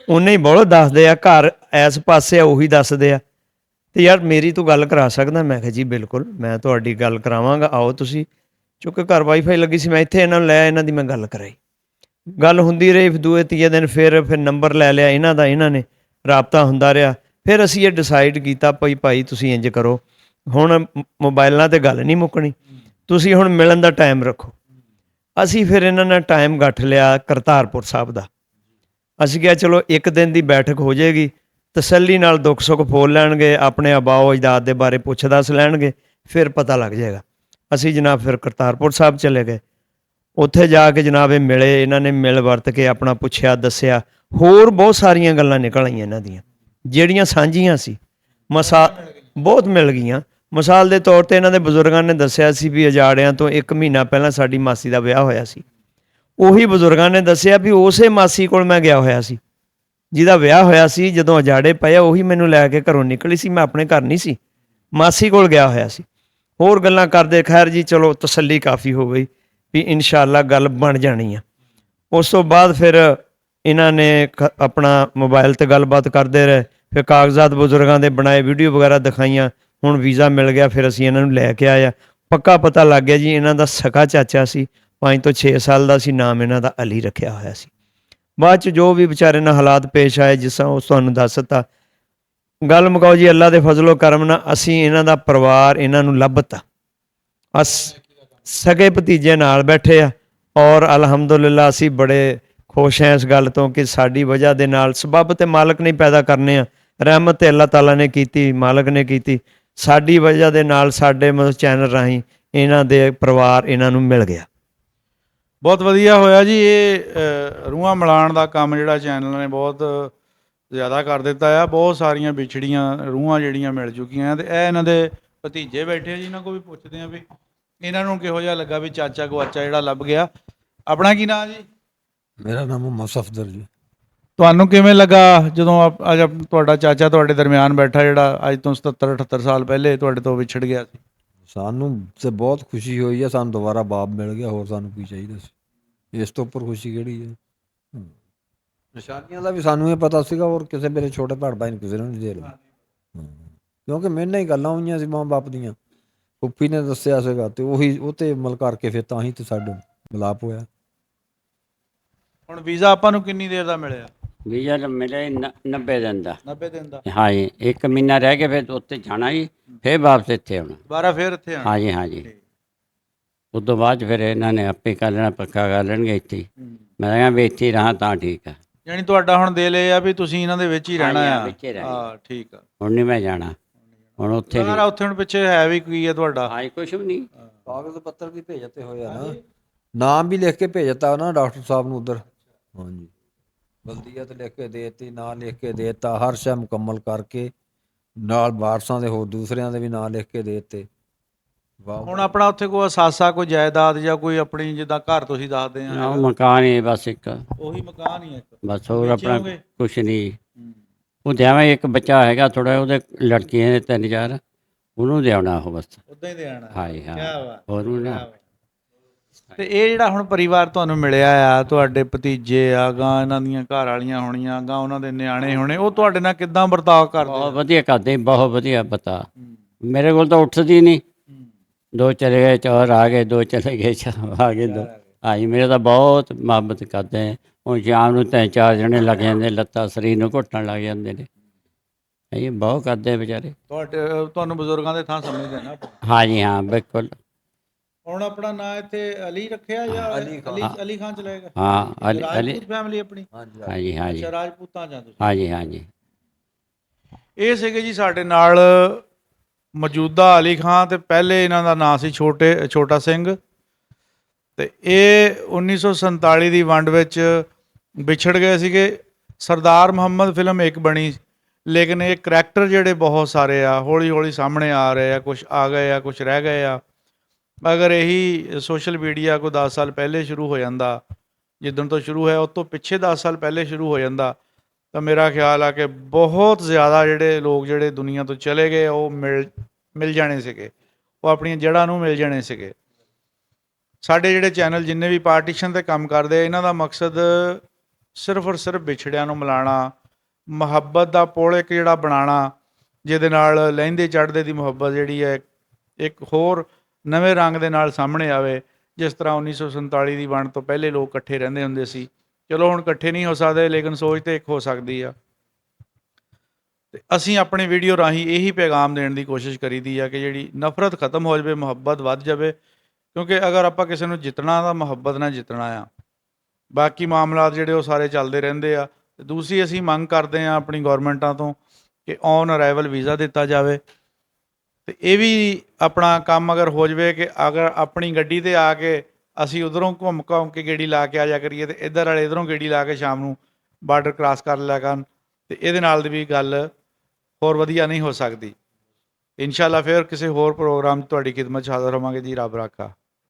S3: ਉਨੇ ਹੀ ਬਲਦ ਦੱਸਦੇ ਆ, ਘਰ ਇਸ ਪਾਸੇ ਆ ਉਹੀ ਦੱਸਦੇ ਆ। ਤੇ ਯਾਰ ਮੇਰੀ ਤੂੰ ਗੱਲ ਕਰਾ ਸਕਦਾ? ਮੈਂ ਕਿਹਾ ਜੀ ਬਿਲਕੁਲ, ਮੈਂ ਤੁਹਾਡੀ ਗੱਲ ਕਰਾਵਾਂਗਾ, ਆਓ ਤੁਸੀਂ। ਕਿਉਂਕਿ ਘਰ ਵਾਈਫਾਈ ਲੱਗੀ ਸੀ, ਮੈਂ ਇੱਥੇ ਇਹਨਾਂ ਨੂੰ ਲੈ, ਇਹਨਾਂ ਦੀ ਮੈਂ ਗੱਲ ਕਰਾਈ, ਗੱਲ ਹੁੰਦੀ ਰਹੀ। ਦੂਏ ਤੀਏ ਦਿਨ ਫਿਰ ਨੰਬਰ ਲੈ ਲਿਆ ਇਹਨਾਂ ਦਾ, ਇਹਨਾਂ ਨੇ ਰਾਬਤਾ ਹੁੰਦਾ ਰਿਹਾ। ਫਿਰ ਅਸੀਂ ਇਹ ਡਿਸਾਈਡ ਕੀਤਾ ਭਾਈ ਤੁਸੀਂ ਇੰਜ ਕਰੋ, ਹੁਣ ਮੋਬਾਈਲਾਂ 'ਤੇ ਗੱਲ ਨਹੀਂ ਮੁੱਕਣੀ, ਤੁਸੀਂ ਹੁਣ ਮਿਲਣ ਦਾ ਟਾਈਮ ਰੱਖੋ। ਅਸੀਂ ਫਿਰ ਇਹਨਾਂ ਨਾਲ ਟਾਈਮ ਗੱਠ ਲਿਆ ਕਰਤਾਰਪੁਰ ਸਾਹਿਬ ਦਾ। ਅਸੀਂ ਕਿਹਾ ਚਲੋ 1 ਦਿਨ ਦੀ ਬੈਠਕ ਹੋ ਜਾਏਗੀ, ਤਸੱਲੀ ਨਾਲ ਦੁੱਖ ਸੁੱਖ ਫੋਲ ਲੈਣਗੇ, ਆਪਣੇ ਆਬਾਓ ਅਜਦਾਦ ਦੇ ਬਾਰੇ ਪੁੱਛ ਦੱਸ ਲੈਣਗੇ, ਫਿਰ ਪਤਾ ਲੱਗ ਜਾਏਗਾ। ਅਸੀਂ ਜਨਾਬ ਫਿਰ ਕਰਤਾਰਪੁਰ ਸਾਹਿਬ ਚਲੇ ਗਏ। ਉੱਥੇ ਜਾ ਕੇ ਜਨਾਬ ਇਹ ਮਿਲੇ, ਇਹਨਾਂ ਨੇ ਮਿਲ ਵਰਤ ਕੇ ਆਪਣਾ ਪੁੱਛਿਆ, ਦੱਸਿਆ। ਹੋਰ ਬਹੁਤ ਸਾਰੀਆਂ ਗੱਲਾਂ ਨਿਕਲ ਆਈਆਂ ਇਹਨਾਂ ਦੀਆਂ ਜਿਹੜੀਆਂ ਸਾਂਝੀਆਂ ਸੀ, ਬਹੁਤ ਮਿਲ ਗਈਆਂ। ਮਿਸਾਲ ਦੇ ਤੌਰ 'ਤੇ ਇਹਨਾਂ ਦੇ ਬਜ਼ੁਰਗਾਂ ਨੇ ਦੱਸਿਆ ਸੀ ਵੀ ਅਜਾੜਿਆਂ ਤੋਂ 1 ਮਹੀਨਾ ਪਹਿਲਾਂ ਸਾਡੀ ਮਾਸੀ ਦਾ ਵਿਆਹ ਹੋਇਆ ਸੀ। ਉਹੀ ਬਜ਼ੁਰਗਾਂ ਨੇ ਦੱਸਿਆ ਵੀ ਉਸੇ ਮਾਸੀ ਕੋਲ ਮੈਂ ਗਿਆ ਹੋਇਆ ਸੀ ਜਿਹਦਾ ਵਿਆਹ ਹੋਇਆ ਸੀ। ਜਦੋਂ ਅਜਾੜੇ ਪਏ ਉਹੀ ਮੈਨੂੰ ਲੈ ਕੇ ਘਰੋਂ ਨਿਕਲੀ ਸੀ, ਮੈਂ ਆਪਣੇ ਘਰ ਨਹੀਂ ਸੀ, ਮਾਸੀ ਕੋਲ ਗਿਆ ਹੋਇਆ ਸੀ। ਹੋਰ ਗੱਲਾਂ ਕਰਦੇ, ਖੈਰ ਜੀ ਚਲੋ ਤਸੱਲੀ ਕਾਫੀ ਹੋ ਗਈ ਵੀ ਇਨਸ਼ਾਅੱਲਾ ਗੱਲ ਬਣ ਜਾਣੀ ਆ। ਉਸ ਤੋਂ ਬਾਅਦ ਫਿਰ ਇਹਨਾਂ ਨੇ ਆਪਣਾ ਮੋਬਾਈਲ 'ਤੇ ਗੱਲਬਾਤ ਕਰਦੇ ਰਹੇ, ਫਿਰ ਕਾਗਜ਼ਾਤ ਬਜ਼ੁਰਗਾਂ ਦੇ ਬਣਾਏ, ਵੀਡੀਓ ਵਗੈਰਾ ਦਿਖਾਈਆਂ। ਹੁਣ ਵੀਜ਼ਾ ਮਿਲ ਗਿਆ, ਫਿਰ ਅਸੀਂ ਇਹਨਾਂ ਨੂੰ ਲੈ ਕੇ ਆਇਆ। ਪੱਕਾ ਪਤਾ ਲੱਗ ਗਿਆ ਜੀ ਇਹਨਾਂ ਦਾ ਸਕਾ ਚਾਚਾ ਸੀ, 5 ਤੋਂ 6 ਸਾਲ ਦਾ ਸੀ, ਨਾਮ ਇਹਨਾਂ ਦਾ ਅਲੀ ਰੱਖਿਆ ਹੋਇਆ ਸੀ। ਬਾਅਦ 'ਚ ਜੋ ਵੀ ਵਿਚਾਰੇ ਨਾਲ ਹਾਲਾਤ ਪੇਸ਼ ਆਏ, ਜਿਸ ਤਰ੍ਹਾਂ ਉਸ ਤੁਹਾਨੂੰ ਦੱਸ ਦਿੱਤਾ। ਗੱਲ ਮੁਕਾਓ ਜੀ, ਅੱਲਾ ਦੇ ਫਜ਼ਲੋ ਕਰਮ ਨਾਲ ਅਸੀਂ ਇਹਨਾਂ ਦਾ ਪਰਿਵਾਰ ਇਹਨਾਂ ਨੂੰ ਲੱਭਤਾ। ਸਗੇ ਭਤੀਜੇ ਨਾਲ ਬੈਠੇ ਆ, ਔਰ ਅਲਹਮਦੁਲਿਲਾ ਅਸੀਂ ਬੜੇ ਖੁਸ਼ ਹਾਂ ਇਸ ਗੱਲ ਤੋਂ ਕਿ ਸਾਡੀ ਵਜ੍ਹਾ ਦੇ ਨਾਲ, ਸਬੱਬ ਤੇ ਮਾਲਕ ਨੇ ਪੈਦਾ ਕਰਨੇ ਆ, ਰਹਿਮਤ ਤੇ ਅੱਲਾਹ ਤਾਲਾ ਨੇ ਕੀਤੀ, ਮਾਲਕ ਨੇ ਕੀਤੀ, ਸਾਡੀ ਵਜ੍ਹਾ ਦੇ ਨਾਲ ਸਾਡੇ ਮਤਲਬ ਚੈਨਲ ਰਾਹੀਂ ਇਹਨਾਂ ਦੇ ਪਰਿਵਾਰ ਇਹਨਾਂ ਨੂੰ ਮਿਲ ਗਿਆ।
S1: ਬਹੁਤ ਵਧੀਆ ਹੋਇਆ ਜੀ। ਇਹ ਰੂਹਾਂ ਮਿਲਾਉਣ ਦਾ ਕੰਮ ਜਿਹੜਾ ਚੈਨਲ ਨੇ ਬਹੁਤ ਜ਼ਿਆਦਾ ਕਰ ਦਿੱਤਾ ਆ। ਬਹੁਤ ਸਾਰੀਆਂ ਵਿਛੜੀਆਂ ਰੂਹਾਂ ਜਿਹੜੀਆਂ ਮਿਲ ਚੁੱਕੀਆਂ, ਤੇ ਇਹ ਇਹਨਾਂ ਦੇ ਭਤੀਜੇ ਬੈਠੇ ਆ ਜੀ, ਇਹਨਾਂ ਕੋਲ ਵੀ ਪੁੱਛਦੇ ਆ ਵੀ ਇਹਨਾਂ ਨੂੰ ਕਿਹੋ ਜਿਹਾ ਲੱਗਾ ਵੀ ਚਾਚਾ ਗਵਾਚਾ ਜਿਹੜਾ ਲੱਭ ਗਿਆ। ਆਪਣਾ ਕੀ ਨਾਂ ਜੀ?
S4: ਮੇਰਾ ਨਾਮ ਮੁਹੰਮਦ ਸਫਦਰ ਜੀ।
S1: ਤੁਹਾਨੂੰ ਕਿਵੇਂ ਲੱਗਾ ਜਦੋਂ ਅੱਜ ਤੁਹਾਡਾ ਚਾਚਾ ਤੁਹਾਡੇ ਦਰਮਿਆਨ ਬੈਠਾ, ਜਿਹੜਾ ਅੱਜ ਤੋਂ 77-78 ਸਾਲ ਪਹਿਲੇ ਤੁਹਾਡੇ ਤੋਂ ਵਿਛੜ ਗਿਆ ਸੀ?
S4: ਸਾਨੂੰ ਤੇ ਬਹੁਤ ਖੁਸ਼ੀ ਹੋਈ ਆ, ਸਾਨੂੰ ਦੁਬਾਰਾ ਬਾਪ ਮਿਲ ਗਿਆ, ਹੋਰ ਸਾਨੂੰ ਕੀ ਚਾਹੀਦਾ ਸੀ, ਇਸ ਤੋਂ ਉੱਪਰ ਖੁਸ਼ੀ ਕਿਹੜੀ ਹੈ। ਨਿਸ਼ਾਨੀਆਂ ਦਾ ਵੀ ਸਾਨੂੰ ਇਹ ਪਤਾ ਸੀਗਾ, ਔਰ ਕਿਸੇ ਮੇਰੇ ਛੋਟੇ ਭੈਣ ਭਾਈ ਨੂੰ ਕਿਸੇ ਨੂੰ ਨਹੀਂ ਦੇ ਰਿਹਾ। ਕਿਉਂਕਿ ਮੇਰੇ ਨਾਲ ਹੀ ਗੱਲਾਂ ਹੋਈਆਂ ਸੀ ਮਾਂ ਬਾਪ ਦੀਆਂ, ਫੁੱਫੀ ਨੇ ਦੱਸਿਆ ਸੀਗਾ ਤੇ ਉਹੀ ਉਹ ਤੇ ਅਮਲ ਕਰਕੇ ਫਿਰ ਤਾਂ ਹੀ ਤੇ ਸਾਡੇ ਮਿਲਾਪ ਹੋਇਆ।
S1: ਹੁਣ ਵੀਜ਼ਾ ਆਪਾਂ ਨੂੰ ਕਿੰਨੀ ਦੇਰ ਦਾ ਮਿਲਿਆ?
S2: ਵੀਜ਼ਾ ਤਾਂ ਮਿਲੇ 90 ਦਿਨ ਦਾ।
S1: 90 ਦਿਨ ਦਾ।
S2: ਹਾਂਜੀ 1 ਮਹੀਨਾ ਰਹਿ ਕੇ ਫਿਰ ਉੱਥੇ ਜਾਣਾ ਜੀ, ਫਿਰ ਵਾਪਸ ਇੱਥੇ ਆਉਣਾ।
S1: ਦੁਬਾਰਾ ਫੇਰ ਇੱਥੇ ਆਣਾ?
S2: ਹਾਂਜੀ ਹਾਂਜੀ। ਉਸ ਤੋਂ ਬਾਅਦ 'ਚ ਫਿਰ ਇਹਨਾਂ ਨੇ ਆਪੇ ਕਰ ਲੈਣਾ, ਪੱਕਾ ਕਰ ਲੈਣਗੇ ਇੱਥੇ ਹੀ। ਮੈਂ ਕਿਹਾ ਵੀ ਇੱਥੇ ਹੀ ਰਹਾਂ ਤਾਂ ਠੀਕ ਆ।
S1: ਯਾਨੀ ਤੁਹਾਡਾ ਹੁਣ ਦਿਲ ਇਹ ਆ ਵੀ ਤੁਸੀਂ ਇਹਨਾਂ ਦੇ ਵਿੱਚ ਹੀ ਰਹਿਣਾ
S2: ਹਾਂਜੀ,
S1: ਆ?
S2: ਵਿੱਚ ਹੀ ਰਹਿਣਾ।
S1: ਹਾਂ ਠੀਕ ਆ।
S2: ਹੁਣ ਨਹੀਂ ਮੈਂ ਜਾਣਾ, ਹੁਣ ਉੱਥੇ
S1: ਯਾਰ
S2: ਨਹੀਂ।
S1: ਉੱਥੇ ਹੁਣ ਪਿੱਛੇ ਹੈ ਵੀ ਕੀ ਆ ਤੁਹਾਡਾ?
S2: ਹਾਂਜੀ ਕੁਛ ਵੀ ਨਹੀਂ।
S4: ਕਾਗਜ਼ ਪੱਤਰ ਵੀ ਭੇਜਤੇ ਹੋਏ ਆ ਨਾ, ਨਾਮ ਵੀ ਲਿਖ ਕੇ ਭੇਜਤਾ ਨਾ ਡਾਕਟਰ ਸਾਹਿਬ ਨੂੰ ਉਧਰ। ਹਾਂਜੀ, ਬਲਦੀਅਤ ਲਿਖ ਕੇ ਦੇਤੀ, ਨਾਂ ਲਿਖ ਕੇ ਦੇਤਾ, ਹਰ ਸ਼ੈ ਮੁਕੰਮਲ ਕਰਕੇ ਨਾਲ ਵਾਰਸਾਂ ਦੇ ਹੋਰ ਦੂਸਰਿਆਂ ਦੇ ਵੀ ਨਾਂ ਲਿਖ ਕੇ ਦੇਤੇ। ਵਾਹ
S1: ਹੁਣ ਆਪਣਾ ਉੱਥੇ ਕੋਈ ਅਸਾਸਾ, ਕੋਈ ਜਾਇਦਾਦ ਜਾਂ ਕੋਈ ਆਪਣੀ ਜਿੱਦਾਂ ਘਰ ਤੁਸੀਂ ਦੱਸਦੇ ਆ?
S2: ਉਹ ਮਕਾਨ ਹੀ ਬਸ ਇੱਕ,
S1: ਉਹੀ ਮਕਾਨ ਹੀ ਆ ਇੱਕ?
S2: ਬਸ ਹੋਰ ਆਪਣਾ
S1: ਵੇਚੋਗੇ?
S2: ਕੁਛ ਨਹੀਂ। ਉਹ ਦੇਵਾਂ ਇੱਕ ਬੱਚਾ ਹੈਗਾ ਥੋੜਾ, ਉਹਦੇ ਲੜਕੀਆਂ ਨੇ 3-4, ਉਹਨੂੰ ਦੇਣਾ ਉਹ ਬਸ।
S1: ਉਦਾਂ ਹੀ ਦੇਣਾ?
S2: ਹਾਂਜੀ ਹਾਂ।
S1: ਕਿਆ ਬਾਤ।
S2: ਉਹਨੂੰ ਨਾ
S1: ਤੇ ਇਹ ਜਿਹੜਾ ਹੁਣ ਪਰਿਵਾਰ ਤੁਹਾਨੂੰ ਮਿਲਿਆ ਆ, ਤੁਹਾਡੇ ਭਤੀਜੇ ਆ ਗਾਂ, ਇਹਨਾਂ ਦੀਆਂ ਘਰ ਵਾਲੀਆਂ ਹੋਣੀਆਂ ਗਾਂ, ਉਹਨਾਂ ਦੇ ਨਿਆਣੇ ਹੋਣੇ, ਉਹ ਤੁਹਾਡੇ ਨਾਲ ਕਿੱਦਾਂ ਵਰਤਾਅ ਕਰਦੇ ਆ?
S2: ਬਹੁਤ ਵਧੀਆ ਕਰਦੇ, ਬਹੁਤ ਵਧੀਆ ਪਤਾ। ਮੇਰੇ ਕੋਲ ਤਾਂ ਉੱਠਦੀ ਨਹੀਂ, 2 ਚਲੇ ਗਏ 4 ਆ ਗਏ, 2 ਚਲੇ ਗਏ 4 ਆ ਗਏ 2। ਹਾਂਜੀ ਮੇਰੇ ਤਾਂ ਬਹੁਤ ਮੁਹੱਬਤ ਕਰਦੇ ਆ। ਹੁਣ ਸ਼ਾਮ ਨੂੰ 3-4 ਜਣੇ ਲੱਗ ਜਾਂਦੇ, ਲੱਤਾਂ ਸਰੀਰ ਨੂੰ ਘੁੱਟਣ ਲੱਗ ਜਾਂਦੇ ਨੇ। ਇਹ ਬਹੁਤ ਕਰਦੇ ਵਿਚਾਰੇ।
S1: ਤੁਹਾਨੂੰ ਬਜ਼ੁਰਗਾਂ ਦੇ ਥਾਂ ਸਮਝਦੇ ਨਾ?
S2: ਹਾਂਜੀ ਹਾਂ ਬਿਲਕੁਲ।
S1: ਹੁਣ ਆਪਣਾ ਨਾਂ ਇੱਥੇ ਅਲੀ ਰੱਖਿਆ ਜਾਂ ਅਲੀ ਖਾਨ ਚਲੇਗਾ?
S2: ਹਾਂ ਅਲੀ
S1: ਰਾਜਪੂਤ ਫੈਮਿਲੀ ਆਪਣੀ?
S2: ਹਾਂਜੀ ਹਾਂਜੀ
S1: ਅੱਛਾ ਰਾਜਪੂਤਾਂ ਜਾਂ ਤੁਸੀਂ?
S2: ਹਾਂਜੀ ਹਾਂਜੀ।
S1: ਇਹ ਸੀਗੇ ਜੀ ਸਾਡੇ ਨਾਲ ਮੌਜੂਦਾ ਅਲੀ ਖਾਨ, ਤੇ ਪਹਿਲੇ ਇਹਨਾਂ ਦਾ ਨਾਂ ਸੀ ਛੋਟਾ ਸਿੰਘ। ਤੇ ਇਹ 1947 ਦੀ ਵੰਡ ਵਿੱਚ ਵਿਛੜ ਗਏ ਸੀਗੇ। ਸਰਦਾਰ ਮੁਹੰਮਦ ਫਿਲਮ ਇੱਕ ਬਣੀ, ਲੇਕਿਨ ਇਹ ਕਰੈਕਟਰ ਜਿਹੜੇ ਬਹੁਤ ਸਾਰੇ ਆ ਹੌਲੀ ਹੌਲੀ ਸਾਹਮਣੇ ਆ ਰਹੇ ਆ, ਕੁਛ ਆ ਗਏ ਆ, ਕੁਛ ਰਹਿ ਗਏ ਆ। ਅਗਰ ਇਹੀ ਸੋਸ਼ਲ ਮੀਡੀਆ ਕੋਈ 10 ਸਾਲ ਪਹਿਲੇ ਸ਼ੁਰੂ ਹੋ ਜਾਂਦਾ, ਜਿੱਦਣ ਤੋਂ ਸ਼ੁਰੂ ਹੋਇਆ ਉਸ ਤੋਂ ਪਿੱਛੇ 10 ਸਾਲ ਪਹਿਲੇ ਸ਼ੁਰੂ ਹੋ ਜਾਂਦਾ, ਤਾਂ ਮੇਰਾ ਖਿਆਲ ਆ ਕਿ ਬਹੁਤ ਜ਼ਿਆਦਾ ਜਿਹੜੇ ਲੋਕ ਜਿਹੜੇ ਦੁਨੀਆ ਤੋਂ ਚਲੇ ਗਏ ਉਹ ਮਿਲ ਜਾਣੇ ਸੀਗੇ, ਉਹ ਆਪਣੀਆਂ ਜੜ੍ਹਾਂ ਨੂੰ ਮਿਲ ਜਾਣੇ ਸੀਗੇ। ਸਾਡੇ ਜਿਹੜੇ ਚੈਨਲ ਜਿੰਨੇ ਵੀ ਪਾਰਟੀਸ਼ਨ 'ਤੇ ਕੰਮ ਕਰਦੇ ਆ, ਇਹਨਾਂ ਦਾ ਮਕਸਦ ਸਿਰਫ ਔਰ ਸਿਰਫ ਵਿਛੜਿਆਂ ਨੂੰ ਮਿਲਾਉਣਾ, ਮੁਹੱਬਤ ਦਾ ਪੁਲ ਇੱਕ ਜਿਹੜਾ ਬਣਾਉਣਾ, ਜਿਹਦੇ ਨਾਲ ਲਹਿੰਦੇ ਚੜ੍ਹਦੇ ਦੀ ਮੁਹੱਬਤ ਜਿਹੜੀ ਹੈ ਇੱਕ ਹੋਰ ਨਵੇਂ ਰੰਗ ਦੇ ਨਾਲ ਸਾਹਮਣੇ ਆਵੇ। ਜਿਸ ਤਰ੍ਹਾਂ 1947 ਦੀ ਵੰਡ ਤੋਂ ਪਹਿਲੇ ਲੋਕ ਇਕੱਠੇ ਰਹਿੰਦੇ ਹੁੰਦੇ ਸੀ। ਚਲੋ ਹੁਣ ਇਕੱਠੇ ਨਹੀਂ ਹੋ ਸਕਦੇ, ਲੇਕਿਨ ਸੋਚ ਤਾਂ ਇੱਕ ਹੋ ਸਕਦੀ ਆ। ਤੇ ਅਸੀਂ ਆਪਣੀ ਵੀਡੀਓ ਰਾਹੀਂ ਇਹੀ ਪੈਗਾਮ ਦੇਣ ਦੀ ਕੋਸ਼ਿਸ਼ ਕਰੀਦੀ ਆ ਕਿ ਜਿਹੜੀ ਨਫ਼ਰਤ ਖਤਮ ਹੋ ਜਾਵੇ, ਮੁਹੱਬਤ ਵੱਧ ਜਾਵੇ। ਕਿਉਂਕਿ ਅਗਰ ਆਪਾਂ ਕਿਸੇ ਨੂੰ ਜਿੱਤਣਾ ਤਾਂ ਮੁਹੱਬਤ ਨਾਲ ਜਿੱਤਣਾ ਆ। ਬਾਕੀ ਮਾਮਲਾਤ ਜਿਹੜੇ ਉਹ ਸਾਰੇ ਚੱਲਦੇ ਰਹਿੰਦੇ ਆ। ਤੇ ਦੂਸਰੀ ਅਸੀਂ ਮੰਗ ਕਰਦੇ ਹਾਂ ਆਪਣੀ ਗੌਰਮੈਂਟਾਂ ਤੋਂ ਕਿ ਔਨ ਅਰਾਈਵਲ ਵੀਜ਼ਾ ਦਿੱਤਾ ਜਾਵੇ। ਤੇ ਇਹ ਵੀ ਆਪਣਾ ਕੰਮ ਅਗਰ ਹੋ ਜਾਵੇ ਕਿ ਅਗਰ ਆਪਣੀ ਗੱਡੀ 'ਤੇ ਆ ਕੇ ਅਸੀਂ ਉੱਧਰੋਂ ਘੁੰਮ ਕੇ ਗੇੜੀ ਲਾ ਕੇ ਆ ਜਾ ਕਰੀਏ, ਅਤੇ ਇੱਧਰ ਵਾਲੇ ਇੱਧਰੋਂ ਗੇੜੀ ਲਾ ਕੇ ਸ਼ਾਮ ਨੂੰ ਬਾਰਡਰ ਕ੍ਰਾਸ ਕਰ ਲਿਆ ਕਰਨ, ਅਤੇ ਇਹਦੇ ਨਾਲ ਦੀ ਵੀ ਗੱਲ ਹੋਰ ਵਧੀਆ ਨਹੀਂ ਹੋ ਸਕਦੀ। ਇਨਸ਼ਾਅੱਲਾ ਫਿਰ ਕਿਸੇ ਹੋਰ ਪ੍ਰੋਗਰਾਮ 'ਚ ਤੁਹਾਡੀ ਖਿਦਮਤ 'ਚ ਹਾਜ਼ਰ ਹੋਵਾਂਗੇ ਜੀ। ਰੱਬ ਰਾਖਾ।